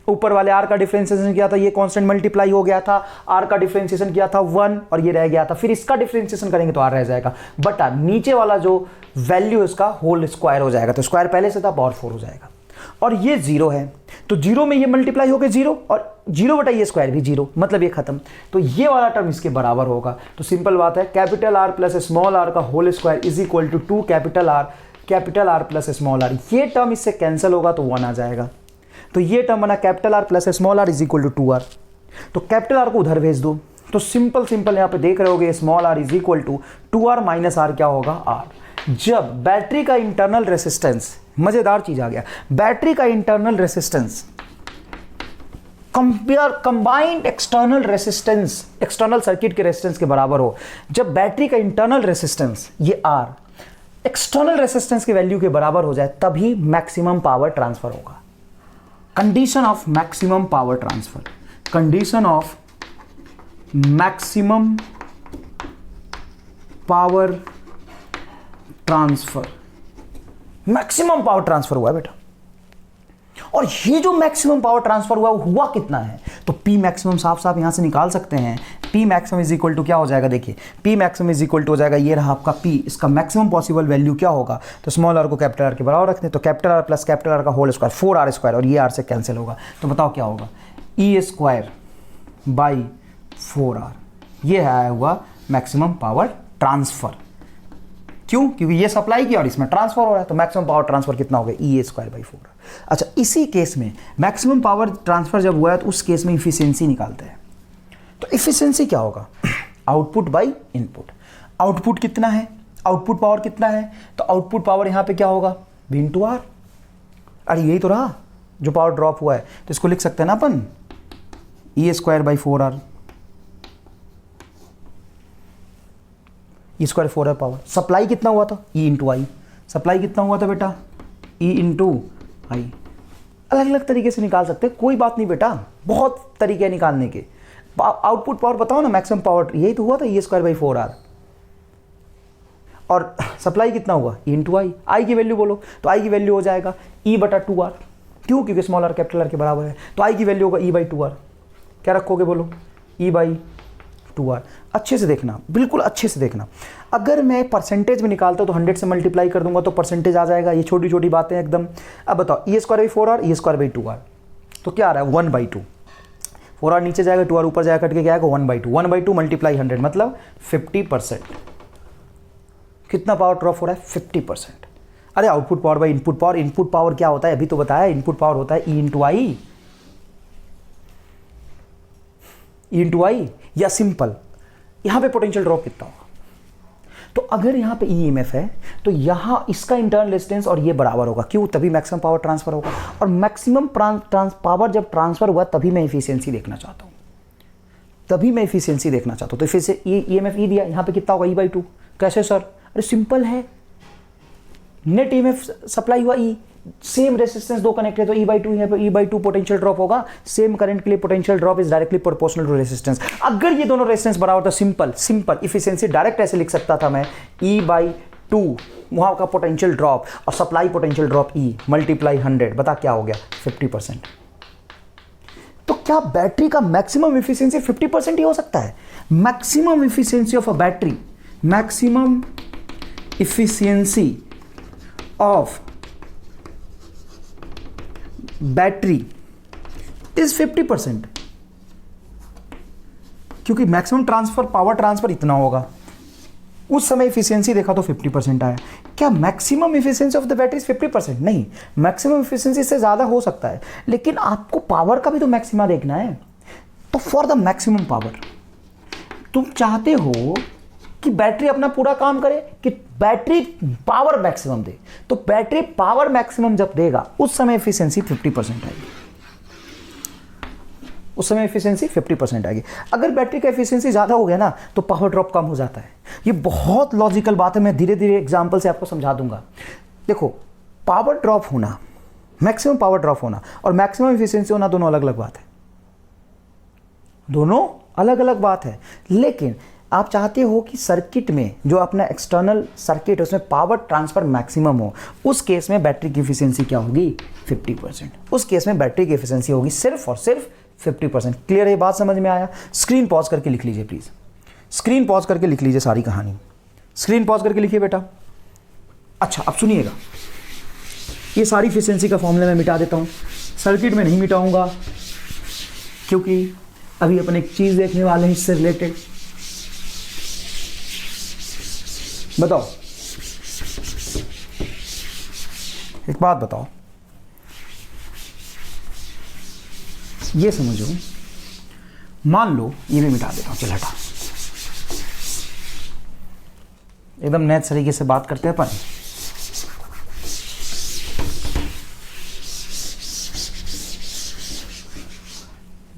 ऊपर वाले r का डिफरेंशिएशन किया था, ये कांस्टेंट मल्टीप्लाई हो गया था, r का डिफरेंशिएशन किया था 1 और ये रह गया था, फिर इसका डिफरेंशिएशन करेंगे तो r रह जाएगा, बटा नीचे वाला जो वैल्यू इसका होल स्क्वायर हो जाएगा। तो स्क्वायर पहले से था, पावर 4 हो जाएगा। और ये जीरो है तो जीरो में ये मल्टीप्लाई हो गए जीरो, और जीरो बटा ये स्क्वायर भी जीरो, मतलब ये खत्म। तो ये वाला टर्म इसके बराबर होगा। तो सिंपल बात है, capital R plus small r का whole square is equal to 2 capital R plus small r। ये टर्म इससे कैंसिल होगा तो 1 आ जाएगा। तो ये टर्म बना capital R plus small r is equal to 2r। तो कैपिटल R को उधर भेज दो, तो सिंपल यहाँ पे देख रहे होगे small r is equal to 2r minus r क्या होगा, r। जब बैटरी का इंटरनल रेसिस्टेंस, मजेदार चीज आ गया, बैटरी का internal resistance combined external resistance, external circuit के रेसिस्टेंस के बराबर हो, जब बैटरी का इंटरनल रेसिस्टेंस ये R एक्सटर्नल रेसिस्टेंस की वैल्यू के बराबर हो जाए, तभी मैक्सिमम पावर ट्रांसफर होगा। Condition of maximum power transfer, condition of maximum power transfer, maximum power transfer हुआ है बेटा। और ये जो मैक्सिमम पावर ट्रांसफर हुआ कितना है, तो P मैक्सिमम साफ साफ यहां से निकाल सकते हैं। P maximum is equal to क्या हो जाएगा, देखिए P maximum is equal to हो जाएगा, ये रहा आपका P, इसका मैक्सिमम पॉसिबल वैल्यू क्या होगा, तो स्मॉल r को कैपिटल R के बराबर रखते हैं, तो capital R plus capital R का होल स्क्वायर 4r स्क्वायर, और ये r से कैंसिल होगा। तो बताओ क्या होगा, E स्क्वायर बाई 4r, ये आया हुआ मैक्सिमम पावर ट्रांसफर। क्यों? क्योंकि ये सप्लाई की और इसमें ट्रांसफर हो रहा है, तो मैक्सिमम पावर ट्रांसफर कितना हो गया? E²/4। अच्छा, इसी केस में मैक्सिमम पावर ट्रांसफर जब हुआ है तो उस केस में इफिशियंसी निकालते हैं। तो इफिशियंसी क्या होगा? Output by input. आउटपुट कितना है? आउटपुट पावर कितना है? तो आउटपुट पावर यहां पे क्या होगा? V/R। अरे यही तो रहा जो पावर ड्रॉप हुआ है, तो इसको लिख सकते हैं ना अपन E²/4R। E²/4R power. सप्लाई कितना हुआ था? E/I। सप्लाई कितना हुआ था बेटा? E/I। अलग अलग तरीके से निकाल सकते हैं, कोई बात नहीं बेटा, बहुत तरीके निकालने के। आउटपुट पावर बताओ ना, मैक्सिमम पावर यही तो हुआ था E²/4R। और सप्लाई कितना हुआ? E/I। आई की वैल्यू बोलो, तो आई की वैल्यू हो जाएगा E/2R। क्यों? क्योंकि स्मॉल आर कैपिटल आर के बराबर है, तो आई की वैल्यू होगा E/2R। क्या रखोगे बोलो? E/2R। अच्छे से देखना, बिल्कुल अच्छे से देखना। अगर मैं परसेंटेज में निकालता हूं तो 100 से मल्टीप्लाई कर दूंगा तो परसेंटेज आ जाएगा। ये छोटी छोटी बातें एकदम। अब बताओ E²/4R, E²/2R, तो क्या आ रहा है? 1/2। 4R नीचे जाएगा, 2R ऊपर जाएगा, कट के क्या आएगा? 1/2। 1/2 मल्टीप्लाई 100 मतलब 50%। कितना पावर ड्रॉप हो रहा है? 50%। अरे output power by input power. Input power क्या होता है? अभी तो बताया, इनपुट पावर होता है E/I। E/I या सिंपल, यहां पे पोटेंशियल ड्रॉप कितना होगा? तो अगर यहां पे EMF है तो यहां इसका इंटरनल रेजिस्टेंस और ये बराबर होगा। क्यों? तभी मैक्सिमम पावर ट्रांसफर होगा। और मैक्सिमम पावर जब ट्रांसफर हुआ तभी मैं एफिशिएंसी देखना चाहता हूं, तभी मैं एफिशिएंसी देखना चाहता हूं। तो फिर से EMF E दिया, यहां पे कितना होगा? E/2। कैसे सर? अरे सिंपल है, नेट EMF सप्लाई हुआ E, सेम रेजिस्टेंस दो कनेक्ट है तो E/2, यहाँ पे E/2 पोटेंशियल ड्रॉप होगा। सेम करंट के लिए potential drop is directly proportional to resistance. अगर ये दोनों रेजिस्टेंस बराबर तो सिंपल इफिशिएंसी डायरेक्ट ऐसे लिख सकता था मैं, E/2 वहां का पोटेंशियल ड्रॉप और supply potential drop E multiply 100, बता क्या हो गया? 50%। तो क्या बैटरी का मैक्सिमम इफिशिएंसी 50% ही हो सकता है? Maximum efficiency of a battery, maximum efficiency of battery is 50%, क्योंकि मैक्सिमम ट्रांसफर पावर ट्रांसफर इतना होगा। उस समय इफिशियंसी देखा तो 50% आया। क्या maximum efficiency of the battery is 50%? नहीं, मैक्सिमम इफिशियंसी से ज्यादा हो सकता है, लेकिन आपको पावर का भी तो मैक्सिमा देखना है। तो फॉर द मैक्सिमम पावर तुम चाहते हो कि बैटरी अपना पूरा काम करे, कि बैटरी पावर मैक्सिमम दे, तो बैटरी पावर मैक्सिमम जब देगा उस समय एफिशिएंसी 50% आएगी। उस समय एफिशिएंसी 50% आएगी। अगर बैटरी का एफिशिएंसी ज्यादा हो गया ना तो पावर ड्रॉप कम हो जाता है। ये बहुत लॉजिकल बात है, मैं धीरे धीरे एग्जांपल से आपको समझा दूंगा। देखो, पावर ड्रॉप होना, मैक्सिमम पावर ड्रॉप होना और मैक्सिमम एफिशिएंसी होना दोनों अलग अलग बात है, दोनों अलग अलग बात है। लेकिन आप चाहते हो कि सर्किट में जो अपना एक्सटर्नल सर्किट है उसमें पावर ट्रांसफर मैक्सिमम हो, उस केस में बैटरी की एफिशिएंसी क्या होगी? 50%। उस केस में बैटरी की एफिशिएंसी होगी सिर्फ और सिर्फ 50%। क्लियर है? ये बात समझ में आया? स्क्रीन पॉज करके लिख लीजिए प्लीज, स्क्रीन पॉज करके लिख लीजिए सारी कहानी, स्क्रीन पॉज करके लिखिए बेटा। अच्छा, अब सुनिएगा, ये सारी एफिशिएंसी का फॉर्मूला मैं मिटा देता हूं, सर्किट में नहीं मिटाऊंगा क्योंकि अभी अपन एक चीज देखने वाले हैं इससे रिलेटेड। बताओ, एक बात बताओ, ये समझो, मान लो ये भी मिटा देता हूं, चल हटा, एकदम नए तरीके से बात करते हैं अपन।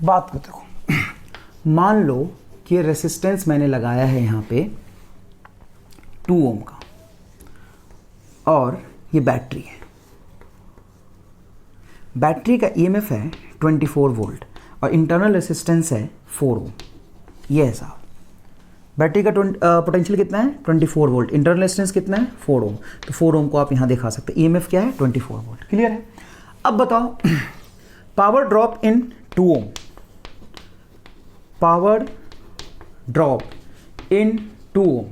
बात को देखो, मान लो कि रेसिस्टेंस मैंने लगाया है यहां पे 2 ओम का और ये बैटरी है। बैटरी का ईएमएफ है 24 वोल्ट और इंटरनल रेसिस्टेंस है 4 ओम। ये है साहब, बैटरी का पोटेंशियल कितना है? 24 वोल्ट, इंटरनल रेसिस्टेंस कितना है? 4 ओम। तो 4 ओम को आप यहां दिखा सकते हैं। ईएमएफ क्या है? 24 वोल्ट। क्लियर है? अब बताओ, power drop in 2 ohm, power drop in 2 ohm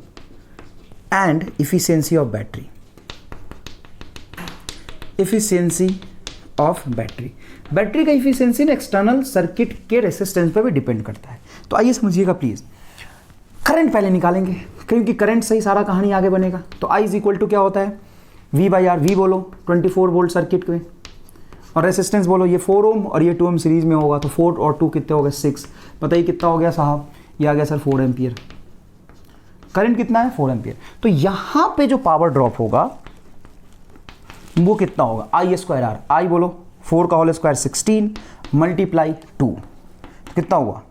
and efficiency of battery, efficiency of battery। Battery का इफिशियंसी ना एक्सटर्नल सर्किट के रेसिस्टेंस पर भी डिपेंड करता है। तो आइए समझिएगा प्लीज, करंट पहले निकालेंगे क्योंकि करंट से ही सारा कहानी आगे बनेगा। तो I इज इक्वल टू क्या होता है, V/R। V बोलो 24 वोल्ट सर्किट में, और रेसिस्टेंस बोलो ये 4 ओम और ये 2 ओम सीरीज में होगा, तो 4 और 2 कितने हो गए 6। बताइए कितना हो गया साहब, ये आ गया सर 4 एम्पियर। करंट कितना है 4 एम्पियर। तो यहां पे जो पावर ड्रॉप होगा वो कितना होगा, I²R। I बोलो 4 का होल स्क्वायर 16 मल्टीप्लाई 2 कितना हुआ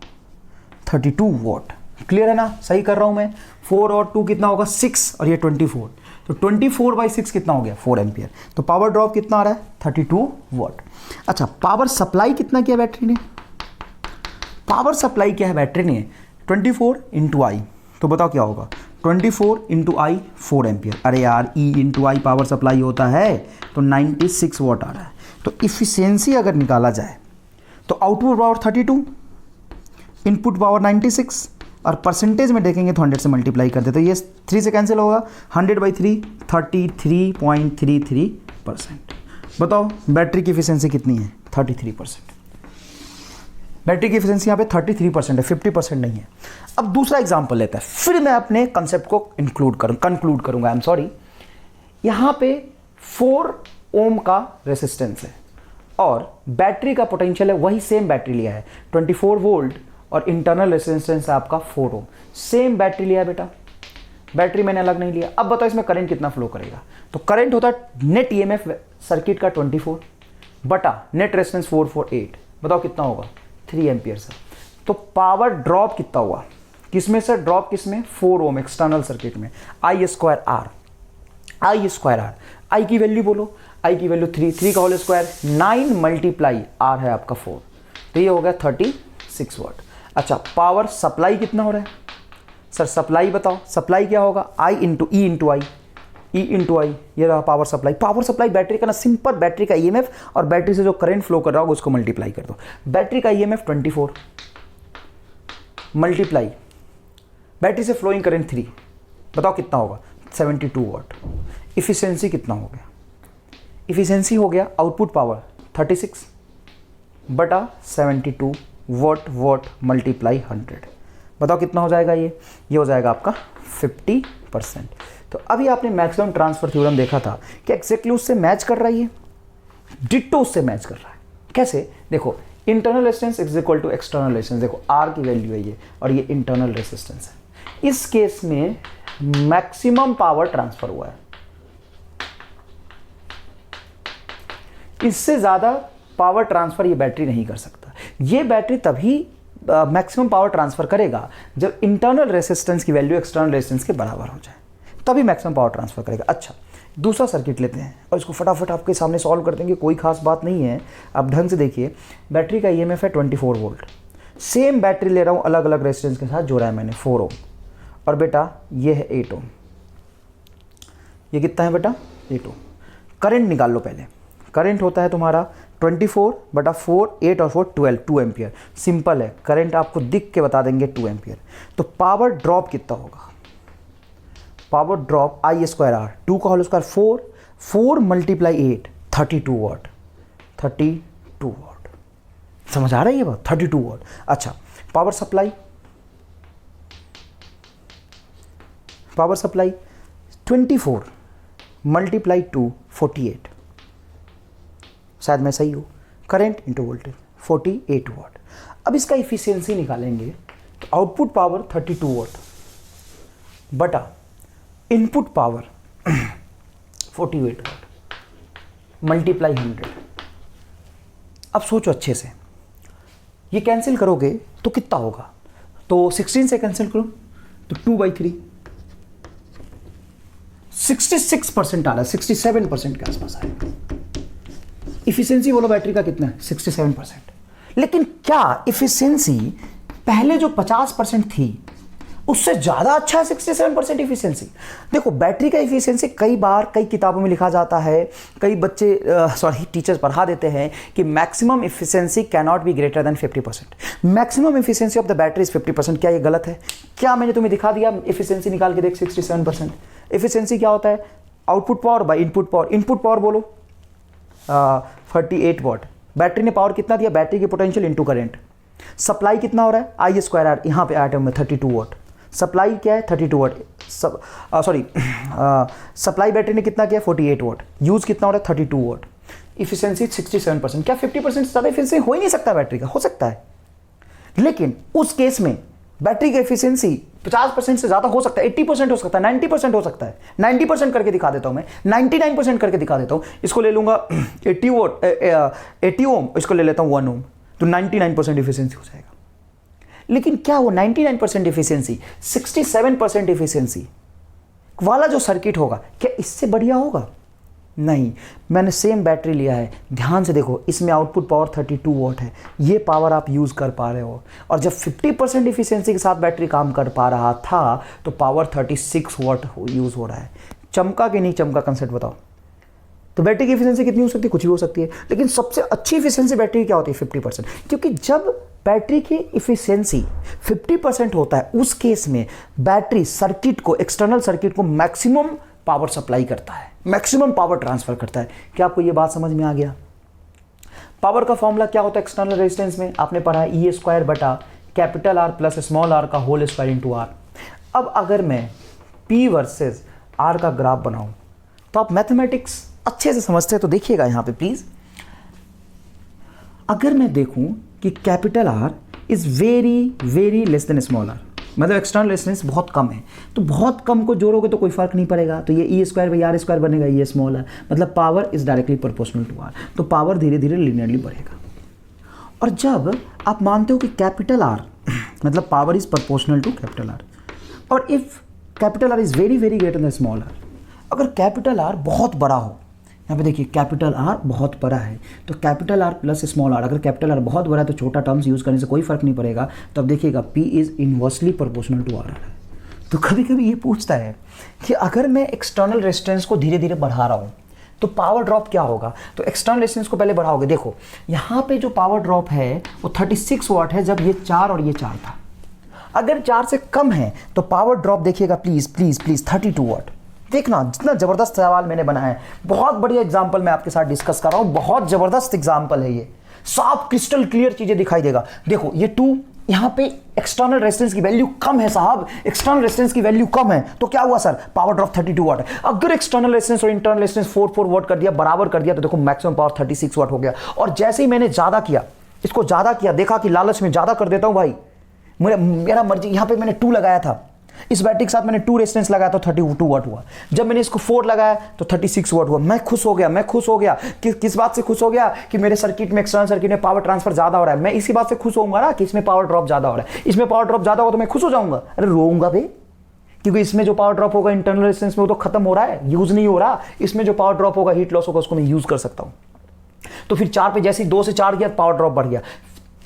32 वॉट। क्लियर है ना, सही कर रहा हूं मैं। 4 और 2 कितना होगा 6 और ये 24, तो 24/6 कितना हो गया 4 एम्पियर। तो पावर ड्रॉप कितना आ रहा है 32 वॉट। अच्छा, पावर सप्लाई कितना किया बैटरी ने, पावर सप्लाई क्या है बैटरी ने 24 इंटू आई। तो बताओ क्या होगा 24 इंटू आई 4 एम्पियर। अरे यार E इंटू आई पावर सप्लाई होता है, तो 96 वॉट आ रहा है। तो इफिशियंसी अगर निकाला जाए तो आउटपुट पावर 32, इनपुट पावर 96, और परसेंटेज में देखेंगे तो 100 से मल्टीप्लाई कर दे तो ये 3 से कैंसिल होगा, 100/3 33.33%। बताओ बैटरी की इफिशियंसी कितनी है 33%। बैटरी की इफिशियंसी यहाँ पे 33% है, 50% नहीं है। अब दूसरा एग्जांपल लेते हैं, फिर मैं अपने कंसेप्ट को कंक्लूड करूंगा। आई एम सॉरी, यहाँ पे 4 ओम का रेसिस्टेंस है और बैटरी का पोटेंशियल है वही सेम बैटरी लिया है 24 वोल्ट, और इंटरनल रेजिस्टेंस है आपका 4 ओम। सेम बैटरी लिया बेटा, बैटरी मैंने अलग नहीं लिया। अब बताओ इसमें करंट कितना फ्लो करेगा। तो करंट होता है नेट ईएमएफ सर्किट का 24 बटा नेट रेजिस्टेंस 448। बताओ कितना होगा 3 एम्पियर सर। तो पावर ड्रॉप कितना हुआ, किसमें सर ड्रॉप, किसमें 4 ओम एक्सटर्नल सर्किट में। I²R आई की वैल्यू बोलो, आई की वैल्यू 3 का होल स्क्वायर 9 मल्टीप्लाई R है आपका 4, तो ये हो गया 36 वॉट। अच्छा, पावर सप्लाई कितना हो रहा है सर, सप्लाई बताओ, सप्लाई क्या होगा I इंटू E इंटू आई, ये रहा power supply. Power supply battery का ना, सिंपल बैटरी का ईएमएफ और बैटरी से जो करंट फ्लो कर रहा होगा उसको मल्टीप्लाई कर दो। बैटरी का ईएमएफ 24 मल्टीप्लाई बैटरी से फ्लोइंग करंट 3, बताओ कितना होगा 72 वॉट। इफिशियंसी कितना हो गया, इफिशियंसी हो गया आउटपुट पावर 36 बटा 72 वॉट मल्टीप्लाई 100। बताओ कितना हो जाएगा, ये हो जाएगा आपका 50%। तो अभी आपने मैक्सिमम ट्रांसफर थ्योरम देखा था कि एग्जैक्टली उससे मैच कर रहा है, ये डिट्टो उससे मैच कर रहा है। कैसे, देखो internal resistance is equal to external resistance, देखो R की वैल्यू है ये, और ये इंटरनल रेजिस्टेंस है। इस केस में मैक्सिमम पावर ट्रांसफर हुआ है, इससे ज्यादा पावर ट्रांसफर ये बैटरी नहीं कर सकता। ये बैटरी तभी मैक्सिमम पावर ट्रांसफर करेगा जब इंटरनल रेजिस्टेंस की वैल्यू एक्सटर्नल रेजिस्टेंस के बराबर हो जाए, तभी मैक्सिमम पावर ट्रांसफर करेगा। अच्छा, दूसरा सर्किट लेते हैं और इसको फटाफट आपके सामने सॉल्व कर देंगे, कोई खास बात नहीं है। अब ढंग से देखिए, बैटरी का ईएमएफ है 24 वोल्ट, सेम बैटरी ले रहा हूँ अलग अलग रेजिस्टेंस के साथ जोड़ा है मैंने 4 ओम, और बेटा ये है 8 ओम। ये कितना है बेटा 8 ओम। करंट निकाल लो पहले, करंट होता है तुम्हारा 24 बटा 4, 8 और 4 12, 2 एम्पियर। सिंपल है, करंट आपको दिख के बता देंगे 2 एम्पियर। तो पावर ड्रॉप कितना होगा, पावर ड्रॉप I²R 2 का whole square 4 multiply 8 32 watt, 32 watt. समझ आ रहा है ये बात, 32 वॉट। अच्छा, पावर सप्लाई 24 मल्टीप्लाई 2 48, शायद मैं सही हूँ। Current into voltage 48 what. अब इसका इफिशियंसी निकालेंगे तो आउटपुट पावर 32 वॉट बटा इनपुट पावर 48 वॉट मल्टीप्लाई 100। अब सोचो अच्छे से, ये कैंसिल करोगे तो कितना होगा, तो 16 से कैंसिल करो तो 2/3, 66% आ रहा है, 67% के आसपास आएगा। इफिशियंसी बोलो बैटरी का कितना है 67%। लेकिन क्या इफिशियंसी पहले जो 50% थी उससे ज़्यादा अच्छा है 67% इफिशियंसी? देखो बैटरी का इफिशियंसी कई बार कई किताबों में लिखा जाता है, कई बच्चे टीचर्स पढ़ा देते हैं कि maximum efficiency can not be greater than 50%। Maximum efficiency of the battery is 50%। क्या ये गलत है? क्या मैंने तुम्हें दिखा दिया? इफिशियंसी निकाल के देख 67%। इफिशियंसी क्या होता है? Output power by input power. Input power बोलो 38 वॉट। बैटरी ने पावर कितना दिया? बैटरी की पोटेंशियल इंटू करंट। सप्लाई कितना हो रहा है? I²R, यहाँ पे आइटम में 32 वॉट। सप्लाई क्या है 32 वाट, सप्लाई बैटरी ने कितना किया 48 वाट, यूज़ कितना हो रहा है 32 वाट, इफिशियंसी 67%। क्या 50% से ज़्यादा इफिशियंसी हो ही नहीं सकता बैटरी का? हो सकता है, लेकिन उस केस में बैटरी का एफिशिएंसी 50% से ज़्यादा हो सकता है, 80% हो सकता है, 90% हो सकता है। 90% करके दिखा देता हूँ मैं, 99% करके दिखा देता हूँ। इसको ले लूँगा 80 ओम, इसको ले लेता हूँ 1 ओम, तो 99% एफिशिएंसी हो जाएगा। लेकिन क्या वो 99% एफिशिएंसी, 67% एफिशिएंसी वाला जो सर्किट होगा, क्या इससे बढ़िया होगा? नहीं। मैंने सेम बैटरी लिया है, ध्यान से देखो, इसमें आउटपुट पावर 32 वाट है, ये पावर आप यूज़ कर पा रहे हो। और जब 50% इफिशियंसी के साथ बैटरी काम कर पा रहा था तो पावर 36 वाट यूज़ हो रहा है। चमका कि नहीं चमका, कंसेप्ट बताओ। तो बैटरी की इफिशियंसी कितनी हो सकती है? कुछ भी हो सकती है, लेकिन सबसे अच्छी इफिशियंसी बैटरी की क्या होती है? 50%। क्योंकि जब बैटरी की इफिशियंसी 50% होता है, उस केस में बैटरी सर्किट को, एक्सटर्नल सर्किट को मैक्सिमम पावर सप्लाई करता है, मैक्सिमम पावर ट्रांसफर करता है। क्या आपको यह बात समझ में आ गया? पावर का फॉर्मूला क्या होता है एक्सटर्नल रेजिस्टेंस में? आपने पढ़ा है E² बटा capital R plus small r का होल स्क्वायर इंटू R। अब अगर मैं P वर्सेस R का ग्राफ बनाऊं, तो आप मैथमेटिक्स अच्छे से समझते हैं, तो देखिएगा यहां पे प्लीज। अगर मैं देखूं कि capital R is very very less than small r, मतलब एक्सटर्नल रेजिस्टेंस बहुत कम है, तो बहुत कम को जोड़ोगे तो कोई फर्क नहीं पड़ेगा, तो ये E² बाई R² बनेगा, ये स्मॉल है, मतलब power is directly proportional to R, तो पावर धीरे धीरे लिनियरली बढ़ेगा। और जब आप मानते हो कि कैपिटल R मतलब power is proportional to capital R, और if capital R is very very greater than small r, अगर कैपिटल R बहुत बड़ा हो, यहाँ पे देखिए कैपिटल R बहुत बड़ा है, तो capital R plus small r, अगर कैपिटल R बहुत बड़ा है तो छोटा टर्म्स यूज़ करने से कोई फर्क नहीं पड़ेगा। तो अब देखिएगा P is inversely proportional to R। तो कभी कभी ये पूछता है कि अगर मैं एक्सटर्नल रेजिस्टेंस को धीरे धीरे बढ़ा रहा हूँ तो पावर ड्रॉप क्या होगा? तो एक्सटर्नल रेजिस्टेंस को पहले बढ़ाओगे, देखो यहाँ पे जो पावर ड्रॉप है वो 36 वाट है, जब ये 4 और ये 4 था। अगर 4 से कम है तो पावर ड्रॉप देखिएगा प्लीज़ प्लीज़ प्लीज़ 32 वाट। देखना जितना ज़बरदस्त सवाल मैंने बनाया है, बहुत बढ़िया एग्जाम्पल मैं आपके साथ डिस्कस कर रहा हूँ, बहुत ज़बरदस्त एग्जाम्पल है ये, साफ क्रिस्टल क्लियर चीज़ें दिखाई देगा। देखो ये 2, यहाँ पे एक्सटर्नल रेजिस्टेंस की वैल्यू कम है साहब, एक्सटर्नल रेजिस्टेंस की वैल्यू कम है, तो क्या हुआ सर? पावर ड्रॉप 32 वाट है। अगर एक्सटर्नल रेजिस्टेंस और इंटरनल रेजिस्टेंस 4 वाट कर दिया, बराबर कर दिया, तो देखो मैक्सिमम पावर 36 वाट हो गया। और जैसे ही मैंने ज़्यादा किया, इसको ज़्यादा किया, देखा कि लालच में ज़्यादा कर देता हूँ भाई, मेरा मर्जी, यहाँ पे मैंने 2 लगाया था, इस बैटरी के साथ मैंने 2 रेजिस्टेंस लगाया तो 32 वाट हुआ। जब मैंने इसको 4 लगाया तो 36 वाट हुआ। मैं खुश हो गया। किस बात से खुश हो गया? कि मेरे सर्किट में, एक्सटर्नल सर्किट में पावर ट्रांसफर ज्यादा हो रहा है। मैं इसी बात से खुश होऊंगा ना कि इसमें पावर ड्रॉप ज्यादा हो रहा है। इसमें पावर ड्रॉप ज्यादा हो तो मैं खुश हो जाऊंगा? अरे रोऊंगा भाई, क्योंकि इसमें जो पावर ड्रॉप होगा इंटरनल रेजिस्टेंस में वो तो खत्म हो रहा है, यूज नहीं हो रहा। इसमें जो पावर ड्रॉप होगा, हीट लॉस होगा, उसको मैं यूज कर सकता हूं। तो फिर 4 पे जैसे ही 2 से 4 गया, पावर ड्रॉप बढ़ गया,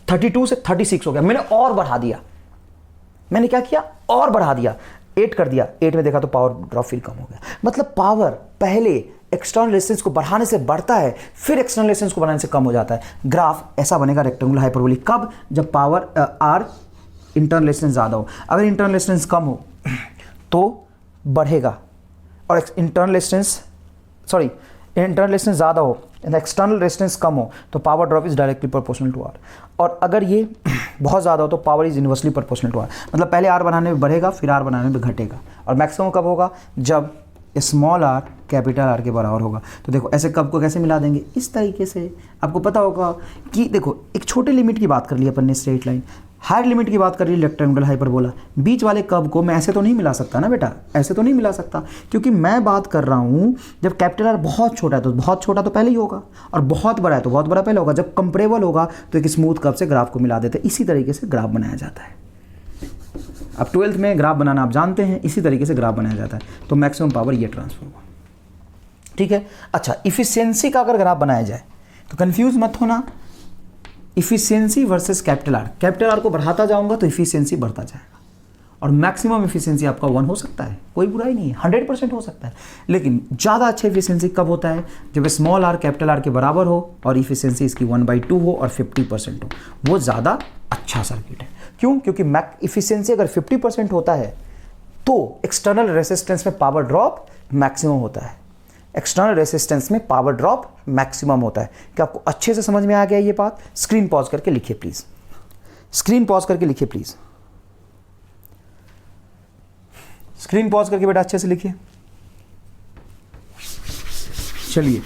32 से 36 हो गया। मैंने और बढ़ा दिया, मैंने क्या किया? और बढ़ा दिया, 8 कर दिया। 8 में देखा तो पावर ड्रॉप फिर कम हो गया। मतलब पावर पहले एक्सटर्नल रेजिस्टेंस को बढ़ाने से बढ़ता है, फिर एक्सटर्नल रेजिस्टेंस को बढ़ाने से कम हो जाता है। ग्राफ ऐसा बनेगा रेक्टेंगुलर हाइपरबोलिक। कब? जब पावर R इंटरनल रेजिस्टेंस ज़्यादा हो। अगर इंटरनल रेजिस्टेंस कम हो तो बढ़ेगा, और इंटरनल रेजिस्टेंस ज़्यादा हो, एक्सटर्नल रेजिस्टेंस कम हो, तो power drop is directly proportional to R। और अगर ये बहुत ज़्यादा हो तो power is inversely proportional to R। मतलब पहले R बनाने में बढ़ेगा, फिर R बनाने में घटेगा। और मैक्सिमम कब होगा? जब स्मॉल r कैपिटल R के बराबर होगा। तो देखो ऐसे कब को कैसे मिला देंगे? इस तरीके से। आपको पता होगा कि देखो एक छोटे लिमिट की बात कर ली अपन ने, स्ट्रेट लाइन, हायर लिमिट की बात कर रही रेक्टेंगुलर हाइपरबोला। बीच वाले कर्व को मैं ऐसे तो नहीं मिला सकता ना बेटा, ऐसे तो नहीं मिला सकता, क्योंकि मैं बात कर रहा हूँ जब कैपिटल R बहुत छोटा है तो बहुत छोटा तो पहले ही होगा, और बहुत बड़ा है तो बहुत बड़ा पहले होगा। जब कंपरेबल होगा तो एक स्मूथ कर्व से ग्राफ को मिला देते हैं। इसी तरीके से ग्राफ बनाया जाता है। अब 12th में ग्राफ बनाना आप जानते हैं, इसी तरीके से ग्राफ बनाया जाता है। तो मैक्सिमम पावर ये ट्रांसफर हुआ, ठीक है। अच्छा, इफिशियंसी का अगर ग्राफ बनाया जाए तो कंफ्यूज मत होना, efficiency versus capital R। Capital R को बढ़ाता जाऊंगा तो इफिशियंसी बढ़ता जाएगा, और मैक्सिमम इफिशियंसी आपका 1 हो सकता है, कोई बुराई नहीं है, 100% हो सकता है। लेकिन ज़्यादा अच्छा इफिशियंसी कब होता है? जब स्मॉल r कैपिटल R के बराबर हो और इफिशियंसी इसकी 1/2 हो और 50% हो, वो ज़्यादा अच्छा सर्किट है। क्यों? क्योंकि इफिशियंसी अगर 50% होता है तो एक्सटर्नल रेजिस्टेंस में पावर ड्रॉप मैक्सिमम होता है, एक्सटर्नल रेजिस्टेंस में पावर ड्रॉप मैक्सिमम होता है। क्या आपको अच्छे से समझ में आ गया ये बात? स्क्रीन पॉज करके लिखिए प्लीज, स्क्रीन पॉज करके लिखिए प्लीज। स्क्रीन पॉज करके बेटा अच्छे से लिखिए। चलिए,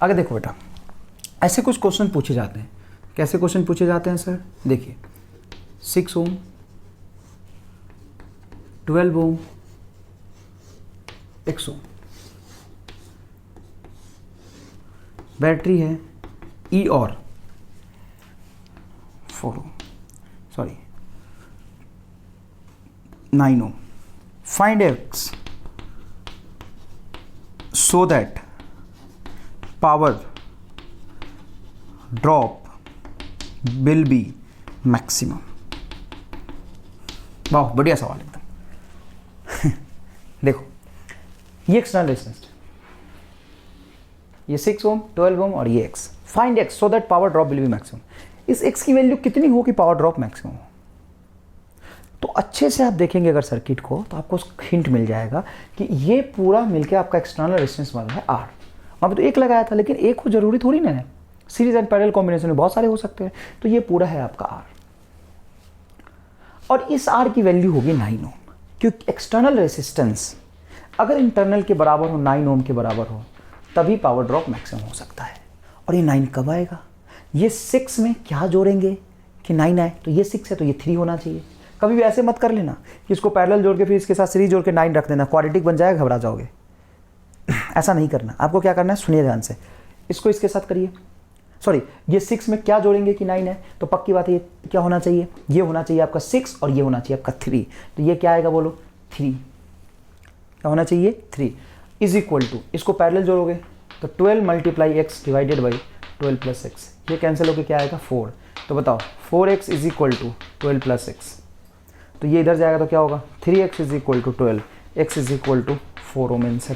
आगे देखो बेटा, ऐसे कुछ क्वेश्चन पूछे जाते हैं। कैसे क्वेश्चन पूछे जाते हैं सर? देखिए, 6 ओम, 12 ओम, 1 ओम बैटरी है, ई और 4 ohm, sorry 9 ohm. Find x so that power drop will be maximum। वाह, बढ़िया सवाल एकदम। देखो, ये एक्सटर्नल रेजिस्टेंस, ये 6 ओम, 12 ओम और ये x. Find x so that power drop will be maximum. इस एक्स की वैल्यू कितनी हो कि पावर ड्रॉप मैक्सिमम हो? तो अच्छे से आप देखेंगे अगर सर्किट को, तो आपको हिंट मिल जाएगा कि ये पूरा मिलके आपका एक्सटर्नल रेजिस्टेंस बना है आर। अब तो एक लगाया था, लेकिन एक को जरूरी थोड़ी ना है, सीरीज एंड पैरेलल कॉम्बिनेशन में बहुत सारे हो सकते हैं। तो ये पूरा है आपका आर, और इस आर की वैल्यू होगी 9 ओम, क्योंकि एक्सटर्नल रेजिस्टेंस अगर इंटरनल के बराबर हो, 9 ओम के बराबर हो, तभी पावर ड्रॉप मैक्सिमम हो सकता है। और ये 9 कब आएगा? ये 6 में क्या जोड़ेंगे कि 9 आए? तो ये 6 है तो ये 3 होना चाहिए। कभी भी ऐसे मत कर लेना कि इसको पैरेलल जोड़ के फिर इसके साथ सीरीज जोड़ के 9 रख देना, क्वाड्रेटिक बन जाएगा, घबरा जाओगे। ऐसा नहीं करना। आपको क्या करना है, सुनिए ध्यान से, इसको इसके साथ करिए। सॉरी, ये 6 में क्या जोड़ेंगे कि 9 है? तो पक्की बात है, ये क्या होना चाहिए? ये होना चाहिए आपका 6 और ये होना चाहिए आपका 3। तो ये क्या आएगा बोलो? 3। क्या होना चाहिए? 3 इज इक्वल टू, इसको पैरेलल जोड़ोगे तो 12 multiply x divided by 12 plus x, ये कैंसिल होकर क्या आएगा? 4। तो बताओ 4x is equal to 12 plus x, तो ये इधर जाएगा तो क्या होगा? 3x is equal to 12, x is equal to 4 ohm answer.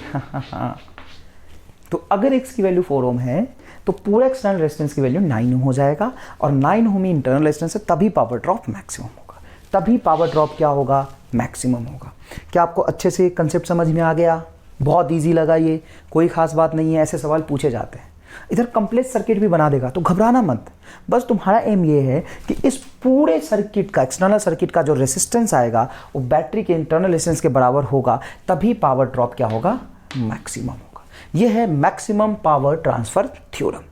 तो अगर x की वैल्यू 4 ओम है तो पूरा एक्सटर्नल रेजिस्टेंस की वैल्यू 9 ओम हो जाएगा, और 9 ओम ही इंटरनल रेजिस्टेंस है, तभी पावर ड्रॉप मैक्सिमम होगा। तभी पावर ड्रॉप क्या होगा? मैक्सिमम होगा। क्या आपको अच्छे से कंसेप्ट समझ में आ गया? बहुत ईजी लगा ये, कोई खास बात नहीं है, ऐसे सवाल पूछे जाते हैं। इधर कंप्लेक्स सर्किट भी बना देगा, तो घबराना मत। बस तुम्हारा एम ये है कि इस पूरे सर्किट का, एक्सटर्नल सर्किट का जो रेजिस्टेंस आएगा वो बैटरी के इंटरनल रेजिस्टेंस के बराबर होगा, तभी पावर ड्रॉप क्या होगा? मैक्सिमम होगा। यह है मैक्सिमम पावर ट्रांसफर थ्योरम।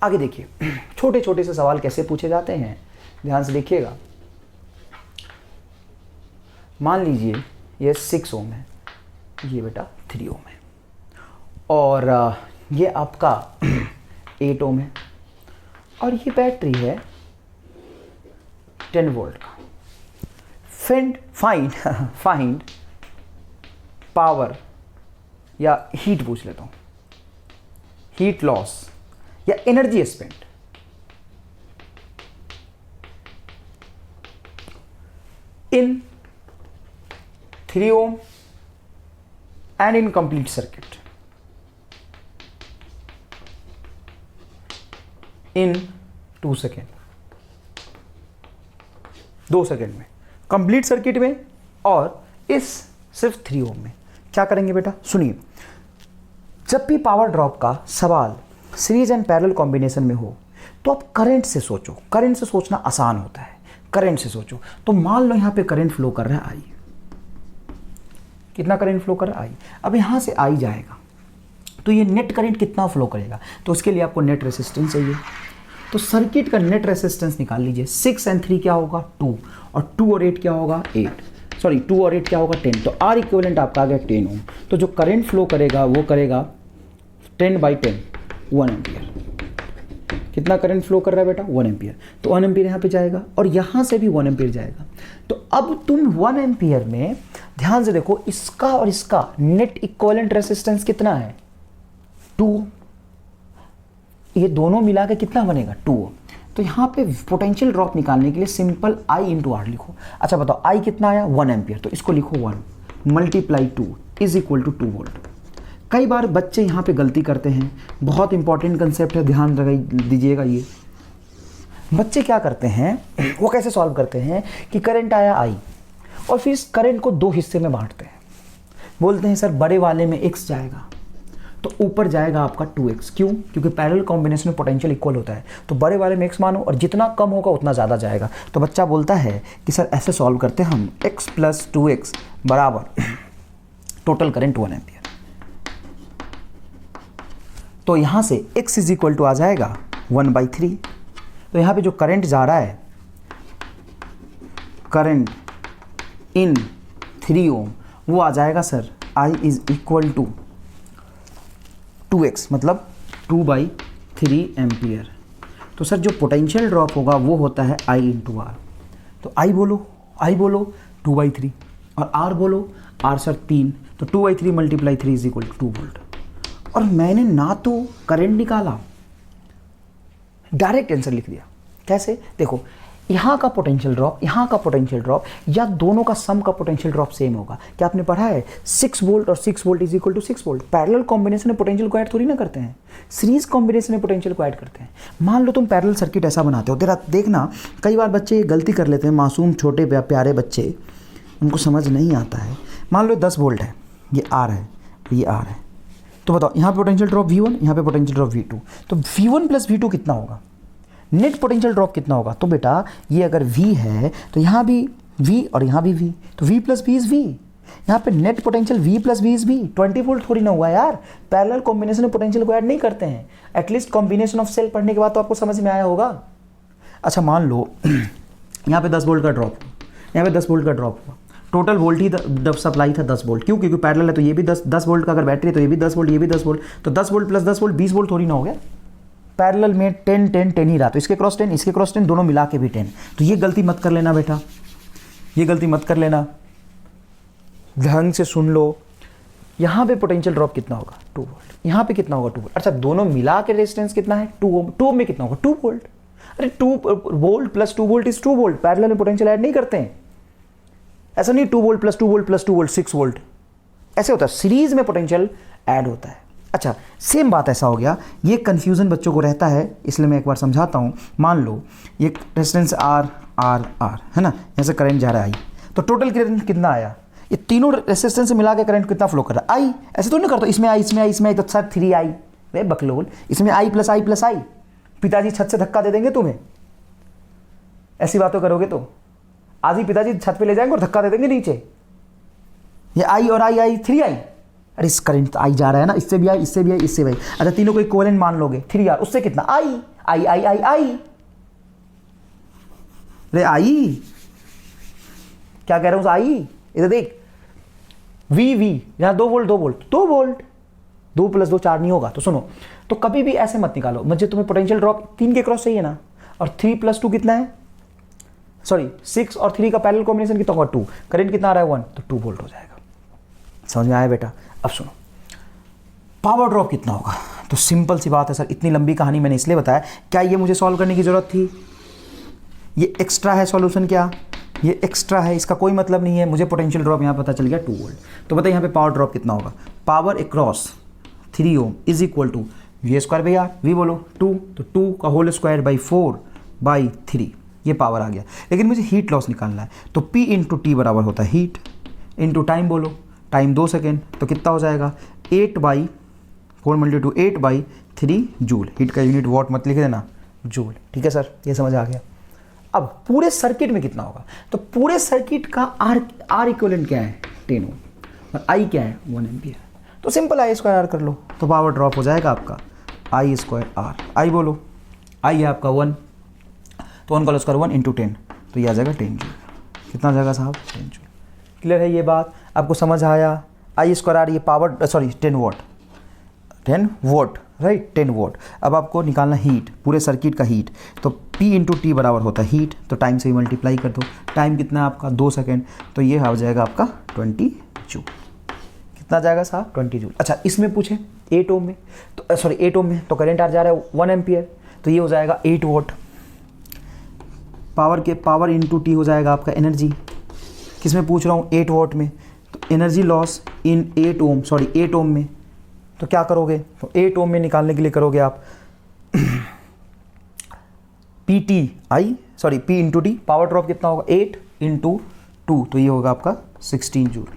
आगे देखिए, छोटे छोटे से सवाल कैसे पूछे जाते हैं, ध्यान से देखिएगा। मान लीजिए ये 6 ओम है, ये बेटा 3 ओम है, और ये आपका 8 ओम है, और ये बैटरी है 10 वोल्ट का। फाइंड पावर या हीट पूछ लेता हूं, हीट लॉस या energy spend in 3 ohm and in complete circuit in 2 second, 2 second में, कंप्लीट सर्किट में और इस सिर्फ 3 ओम में। क्या करेंगे बेटा? सुनिए, जब भी पावर ड्रॉप का सवाल सीरीज एंड पैरेलल कॉम्बिनेशन में हो तो आप करंट से सोचो। करंट से सोचना आसान होता है, करंट से सोचो। तो मान लो यहां पे करंट फ्लो कर रहा है आई, कितना करंट फ्लो कर रहा है आई। अब यहां से आई जाएगा तो ये नेट करंट कितना फ्लो करेगा? तो उसके लिए आपको नेट रेजिस्टेंस चाहिए। तो सर्किट का नेट रेजिस्टेंस निकाल लीजिए। 6 और 3 क्या होगा? 2, और 2 और 8 क्या होगा? 8, सॉरी 2 और 8 क्या होगा? 10। तो आर इक्विवेलेंट आपका आ गया 10 ओम। तो जो करंट फ्लो करेगा वो करेगा 10/10, 1 एम्पियर। कितना करंट फ्लो कर रहा है बेटा 1 एम्पियर, तो 1 एम्पियर यहाँ पे जाएगा और यहाँ से भी 1 एम्पियर जाएगा। तो अब तुम 1 एम्पियर में ध्यान से देखो, इसका और इसका नेट इक्विवेलेंट रेसिस्टेंस कितना है 2, ये दोनों मिला के कितना बनेगा 2। तो यहाँ पे पोटेंशियल ड्रॉप निकालने के लिए सिंपल I इंटू आर लिखो। अच्छा बताओ I कितना आया 1 एम्पियर, तो इसको लिखो 1 multiply 2 is equal to 2 volt. कई बार बच्चे यहाँ पे गलती करते हैं, बहुत इंपॉर्टेंट कंसेप्ट है, ध्यान दीजिएगा। ये बच्चे क्या करते हैं, वो कैसे सॉल्व करते हैं कि करंट आया I और फिर इस करंट को 2 हिस्से में बांटते हैं। बोलते हैं सर बड़े वाले में x जाएगा तो ऊपर जाएगा आपका 2x, क्यों? क्योंकि पैरेलल कॉम्बिनेशन में पोटेंशियल इक्वल होता है, तो बड़े वाले में x मानो और जितना कम होगा उतना ज़्यादा जाएगा। तो बच्चा बोलता है कि सर ऐसे सॉल्व करते हैं हम, x प्लस 2x बराबर टोटल करंट 1 एम्पियर। तो यहाँ से x इज इक्वल टू आ जाएगा 1/3। तो यहाँ पे जो करंट जा रहा है, करंट इन 3 ओम, वो आ जाएगा sir I is equal to 2x मतलब 2/3 एम्पियर। तो सर जो पोटेंशियल ड्रॉप होगा वो होता है I इंटू आर। तो I बोलो 2/3 और R बोलो R सर 3, तो 2/3 multiply 3 is equal to 2 volt. और मैंने ना तो करंट निकाला, डायरेक्ट आंसर लिख दिया। कैसे? देखो, यहाँ का पोटेंशियल ड्रॉप, यहाँ का पोटेंशियल ड्रॉप, या दोनों का सम का पोटेंशियल ड्रॉप सेम होगा। क्या आपने पढ़ा है 6 वोल्ट और 6 volt is equal to 6 volt. Parallel combination में पोटेंशियल को ऐड थोड़ी ना करते हैं, सीरीज कॉम्बिनेशन में पोटेंशियल को ऐड करते हैं। मान लो तुम पैरेलल सर्किट ऐसा बनाते हो, तेरा देखना कई बार बच्चे ये गलती कर लेते हैं, मासूम छोटे प्यारे बच्चे, उनको समझ नहीं आता है। मान लो 10 वोल्ट है, ये R है, ये R है, तो बताओ यहाँ पे पोटेंशियल ड्रॉप V1, यहाँ पे पोटेंशियल ड्रॉप V2, तो V1 प्लस V2 कितना होगा, नेट पोटेंशियल ड्रॉप कितना होगा? तो बेटा ये अगर V है तो यहाँ भी V और यहाँ भी V, तो V plus V is V। यहाँ पे net potential V plus V is V। 20 volt थोड़ी ना हुआ यार, पैरेलल कॉम्बिनेशन में पोटेंशियल को ऐड नहीं करते हैं। एटलीस्ट कॉम्बिनेशन ऑफ सेल पढ़ने के बाद तो आपको समझ में आया होगा। अच्छा मान लो यहाँ पे 10 वोल्ट का ड्रॉप, यहाँ पे 10 वोल्ट का ड्रॉप हुआ, टोटल वोल्ट ही सप्लाई था 10 वोल्ट। क्यों? क्योंकि पैरेलल है तो ये भी 10 वोल्ट का अगर बैटरी है तो ये भी 10 वोल्ट, ये भी 10 वोल्ट, तो 10 वोल्ट प्लस 10 वोल्ट 20 वोल्ट थोड़ी ना हो गया। पैरेलल में 10 ही रहा, तो इसके क्रॉस 10, इसके क्रॉस 10, दोनों मिला के भी 10। तो ये गलती मत कर लेना बेटा, ये गलती मत कर लेना, ध्यान से सुन लो। यहाँ पे पोटेंशियल ड्रॉप कितना होगा 2 वोल्ट, यहाँ पे कितना होगा 2 वोल्ट। अच्छा दोनों मिला के रेजिस्टेंस कितना है 2 ओम, 2 ओम में कितना होगा 2 वोल्ट। अरे 2 volt plus 2 volt is 2 volt. Parallel में पोटेंशियल ऐड नहीं करते हैं, ऐसा नहीं 2 volt plus 2 volt plus 2 volt 6 volt, ऐसे होता है। सीरीज में पोटेंशियल ऐड होता है। अच्छा सेम बात ऐसा हो गया, ये कन्फ्यूज़न बच्चों को रहता है, इसलिए मैं एक बार समझाता हूँ। मान लो ये रेजिस्टेंस R है ना, यहाँ से करंट जा रहा है I, तो टोटल करंट कितना आया, ये तीनों रेजिस्टेंस से मिला के करंट कितना फ्लो कर रहा है I। ऐसे तो नहीं करता इसमें I इसमें I इसमें I, तो सर 3I रे बकलोल, इसमें I प्लस I, पिताजी छत से धक्का दे देंगे तुम्हें, ऐसी बातों करोगे तो आज ही पिताजी छत पे ले जाएंगे और धक्का दे देंगे नीचे। ये I और I 3I, अरे इस करंट तो I जा रहा है ना, इससे भी I, इससे भी I, इससे भी I। अच्छा तीनों को इक्विवेलेंट मान लोगे 3R, उससे कितना I रे I, क्या कह रहा हूँ I, इधर देख V यहाँ 2 वोल्ट 2 प्लस 2 4 नहीं होगा। तो सुनो, तो कभी भी ऐसे मत निकालो, मुझे तुम्हें पोटेंशियल ड्रॉप 3 के क्रॉस चाहिए ना, और 3 प्लस 2 कितना है, सॉरी 6 और 3 का पैरेलल कॉम्बिनेशन कितना होगा 2, करंट कितना आ रहा है 1, तो 2 वोल्ट हो जाएगा। समझ में आया बेटा? अब सुनो पावर ड्रॉप कितना होगा, तो सिंपल सी बात है सर, इतनी लंबी कहानी मैंने इसलिए बताया, क्या ये मुझे सॉल्व करने की जरूरत थी? ये एक्स्ट्रा है सॉल्यूशन, क्या ये एक्स्ट्रा है, इसका कोई मतलब नहीं है। मुझे पोटेंशियल ड्रॉप यहाँ पता चल गया 2 वोल्ट, तो बताइए यहाँ पे पावर ड्रॉप कितना होगा। Power across 3 ohm is equal to V²/R, V बोलो 2, तो 2 का होल स्क्वायर बाई 4/3, ये पावर आ गया। लेकिन मुझे हीट लॉस निकालना है, तो P इंटू टी बराबर होता है हीट इंटू टाइम, बोलो टाइम 2 सेकेंड, तो कितना हो जाएगा 8/4 जूल। हीट का यूनिट वॉट मत लिख देना, जूल। ठीक है सर, ये समझ आ गया। अब पूरे सर्किट में कितना होगा, तो पूरे सर्किट का आर इक्विवेलेंट क्या है 10 ओम, और I क्या है 1 एम्पियर। तो सिंपल I²R कर लो, तो पावर ड्रॉप हो जाएगा आपका I²R। I बोलो I है आपका 1, तो 1 का स्क्वायर 1 इंटू 10, तो ये आ जाएगा 10 जूल। कितना आ जाएगा साहब 10 जूल। क्लियर है ये बात, आपको समझ आया? I²R ये power, sorry 10 vote right, 10 volt. अब आपको निकालना हीट, पूरे सर्किट का हीट, तो P इंटू टी बराबर होता है हीट, तो टाइम से ही मल्टीप्लाई कर दो। टाइम कितना है आपका 2 सेकेंड, तो ये हो जाएगा आपका 20 जूल। कितना जाएगा साहब 20 जूल। अच्छा इसमें पूछे 8 ओम में, तो सॉरी 8 ओम में तो करंट आ जा रहा है 1 एम्पियर, तो ये हो जाएगा 8 वोट। पावर इंटू टी हो जाएगा आपका एनर्जी, किसमें पूछ रहा हूँ 8 वोट में, तो energy loss in 8 ohm, sorry 8 ohm में, तो क्या करोगे, तो 8 ओम में निकालने के लिए करोगे आप P into T, power drop कितना होगा 8 इंटू 2, तो ये होगा आपका 16 जूल।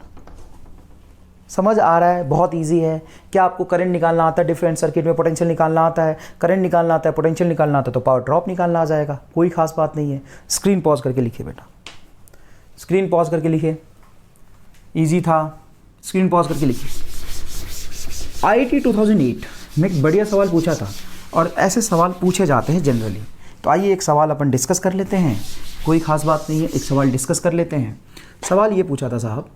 समझ आ रहा है, बहुत इजी है। क्या आपको करंट निकालना आता है, डिफरेंट सर्किट में पोटेंशियल निकालना आता है, करंट निकालना आता है, पोटेंशियल निकालना आता है, तो पावर ड्रॉप निकालना आ जाएगा, कोई खास बात नहीं है। स्क्रीन पॉज करके लिखिए बेटा, स्क्रीन पॉज करके लिखिए, इजी था, स्क्रीन पॉज करके लिखिए। IIT 2008 में एक बढ़िया सवाल पूछा था, और ऐसे सवाल पूछे जाते हैं जनरली। तो आइए एक सवाल अपन डिस्कस कर लेते हैं, कोई खास बात नहीं है, एक सवाल डिस्कस कर लेते हैं। सवाल ये पूछा था साहब,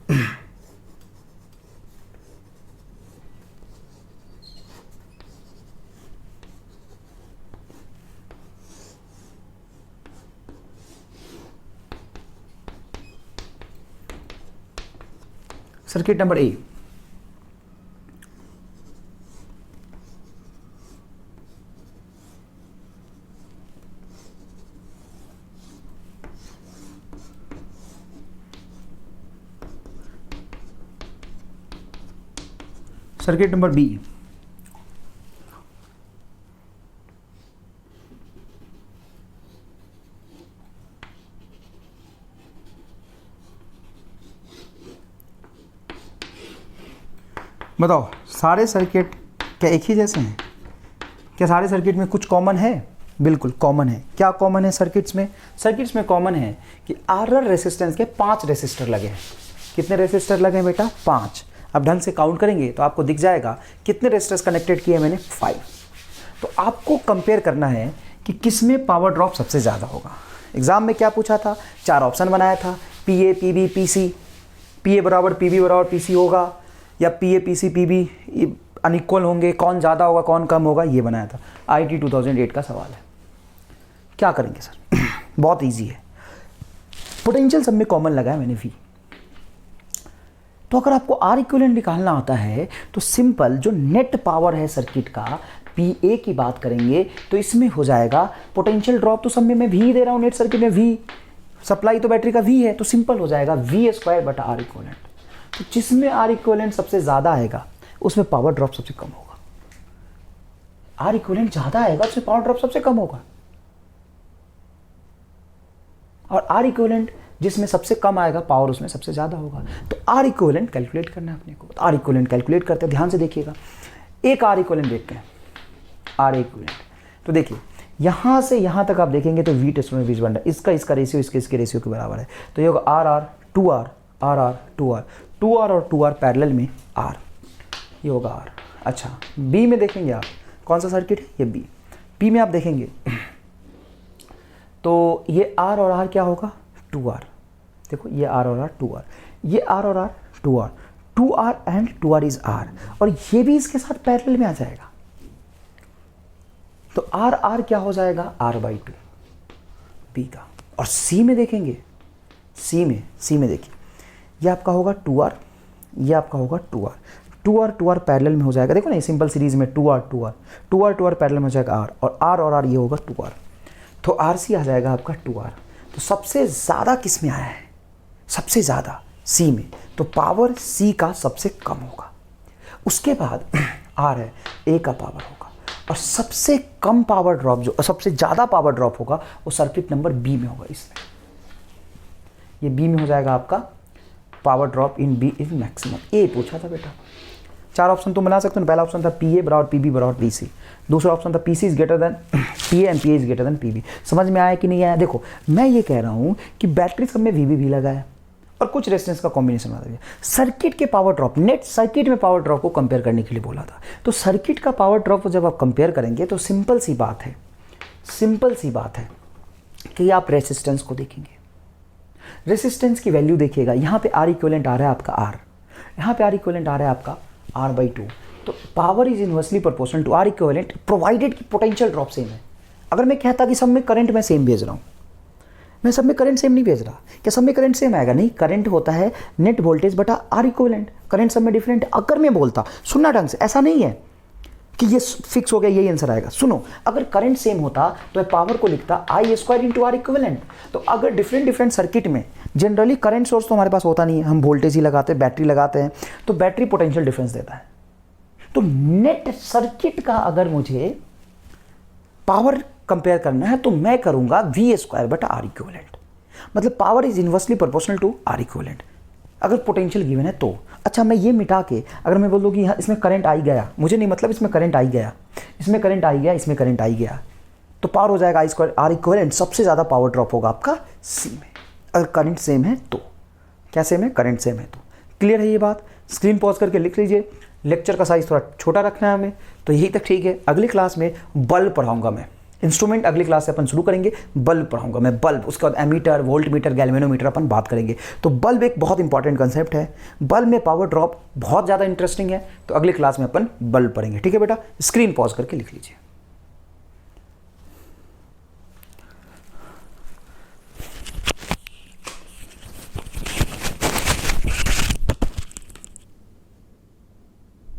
circuit number A, circuit number B, बताओ सारे सर्किट क्या एक ही जैसे हैं? क्या सारे सर्किट में कुछ कॉमन है? बिल्कुल कॉमन है। क्या कॉमन है सर्किट्स में? सर्किट्स में कॉमन है कि RR रेसिस्टेंस के 5 रेसिस्टर लगे हैं। कितने रेसिस्टर लगे हैं बेटा? 5। अब ढंग से काउंट करेंगे तो आपको दिख जाएगा कितने रेसिस्टर्स कनेक्टेड किए मैंने, 5। तो आपको कंपेयर करना है कि किसमें पावर ड्रॉप सबसे ज़्यादा होगा। एग्जाम में क्या पूछा था? 4 ऑप्शन बनाया था, PA PB PC, PA बराबर PB बराबर PC होगा, या PA PC PB अनइक्वल होंगे, कौन ज़्यादा होगा कौन कम होगा, ये बनाया था। IIT 2008 का सवाल है। क्या करेंगे सर? बहुत इजी है, पोटेंशियल सब में कॉमन लगा है मैंने V। तो अगर आपको R इक्विवेलेंट निकालना आता है तो सिंपल जो नेट पावर है सर्किट का, PA की बात करेंगे तो इसमें हो जाएगा पोटेंशियल ड्रॉप, तो सब में मैं V दे रहा हूँ, नेट सर्किट में V, सप्लाई तो बैटरी का V है, तो सिंपल हो जाएगा V² बटा R इक्विवेलेंट। तो जिसमें R इक्विवेलेंट सबसे ज़्यादा आएगा उसमें पावर ड्रॉप सबसे कम होगा। R इक्विवेलेंट ज़्यादा आएगा उसमें पावर ड्रॉप सबसे कम होगा, और R इक्विवेलेंट जिसमें सबसे कम आएगा पावर उसमें सबसे ज़्यादा होगा। तो R इक्विवेलेंट कैलकुलेट करना है अपने को। तो R इक्विवेलेंट कैलकुलेट करते हैं, ध्यान से देखिएगा। एक R इक्विवेलेंट देखते हैं, R इक्विवेलेंट। तो देखिए यहाँ से यहाँ तक आप देखेंगे तो V टेस्ट में बीच बन रहा है, इसका रेशियो इसके रेशियो के बराबर है। तो ये होगा R 2R, R 2R, 2R और 2R पैरेलल में R, ये होगा R। अच्छा B में देखेंगे आप, कौन सा सर्किट है ये B में आप देखेंगे तो ये R और R क्या होगा 2R। देखो ये R और R 2R, ये R और R 2R, 2R and 2R is R, और ये भी इसके साथ पैरेलल में आ जाएगा। तो R क्या हो जाएगा R/2 B का। और C में देखेंगे, C में देखिए ये आपका होगा 2R, ये आपका होगा 2R पैरेलल में हो जाएगा। देखो ना ये सिंपल सीरीज में 2R पैरेलल में हो जाएगा R, और R ये होगा 2R, तो RC आ जाएगा आपका 2R। तो सबसे ज़्यादा किस में आया है? सबसे ज़्यादा C में, तो पावर C का सबसे कम होगा। उसके बाद R है, A का पावर होगा, और सबसे कम पावर ड्रॉप जो सबसे ज़्यादा पावर ड्रॉप होगा वो सर्किट नंबर B में होगा। इसमें ये B में हो जाएगा आपका power drop in B is maximum. A पूछा था बेटा, 4 ऑप्शन तुम बना सकते हो। पहला ऑप्शन था PA बराबर PB बराबर PC, दूसरा ऑप्शन था PC is greater than PA and PA is greater than PB। समझ में आया कि नहीं आया? देखो मैं ये कह रहा हूँ कि बैटरी सब में VB भी लगा है और कुछ रेजिस्टेंस का कॉम्बिनेशन बना दिया। सर्किट के पावर ड्रॉप, नेट सर्किट में पावर ड्रॉप को कंपेयर करने के लिए बोला था। तो सर्किट का पावर ड्रॉप को जब आप कंपेयर करेंगे तो सिंपल सी बात है कि आप रेजिस्टेंस को देखेंगे, रेजिस्टेंस की वैल्यू देखिएगा। यहाँ पे R इक्विवेलेंट आ रहा है आपका R, यहाँ पे R इक्विवेलेंट आ रहा है आपका R/2, तो power is inversely proportional to R equivalent provided कि पोटेंशियल ड्रॉप सेम है। अगर मैं कहता कि सब में करंट मैं सेम भेज रहा हूँ, मैं सब में करंट सेम नहीं भेज रहा, क्या सब में करंट सेम आएगा? नहीं, करंट होता है नेट वोल्टेज बटा आर इक्विवेलेंट, करंट सब में डिफरेंट। अगर मैं बोलता, सुनना ढंग से, ऐसा नहीं है कि ये फिक्स हो गया यही आंसर आएगा। सुनो, अगर करंट सेम होता तो मैं पावर को लिखता आई स्क्वायर इंटू आर इक्विवेलेंट। तो अगर डिफरेंट सर्किट में जनरली करंट सोर्स तो हमारे पास होता नहीं है, हम वोल्टेज ही लगाते हैं, बैटरी लगाते हैं, तो बैटरी पोटेंशियल डिफरेंस देता है। तो नेट सर्किट का अगर मुझे पावर कंपेयर करना है तो मैं करूंगा वी स्क्वायर बटा आर इक्विवेलेंट, मतलब power is inversely proportional to R equivalent अगर पोटेंशियल गिवन है तो। अच्छा, मैं ये मिटा के अगर मैं बोल दूँ कि यहाँ इसमें करंट आई गया, मुझे नहीं मतलब इसमें करंट आई गया, इसमें करंट आई गया, इसमें करंट आई गया, तो पावर हो जाएगा आई स्क्वायर आर इक्विवेलेंट। सबसे ज़्यादा पावर ड्रॉप होगा आपका सी में, अगर करंट सेम है तो। क्या सेम है? करंट सेम है तो। क्लियर है ये बात? स्क्रीन पॉज करके लिख लीजिए। लेक्चर का साइज थोड़ा छोटा रखना है हमें, तो यही तक ठीक है। अगली क्लास में बल्ब पढ़ाऊंगा मैं, इंस्ट्रूमेंट अगली क्लास से अपन शुरू करेंगे, बल्ब पढ़ाऊंगा मैं, बल्ब, उसके बाद एमीटर, वोल्ट मीटर, गैल्वेनोमीटर अपन बात करेंगे। तो बल्ब एक बहुत इंपॉर्टेंट कंसेप्ट है, बल्ब में पावर ड्रॉप बहुत ज़्यादा इंटरेस्टिंग है, तो अगली क्लास में अपन बल्ब पढ़ेंगे। ठीक है बेटा, स्क्रीन पॉज करके लिख लीजिए।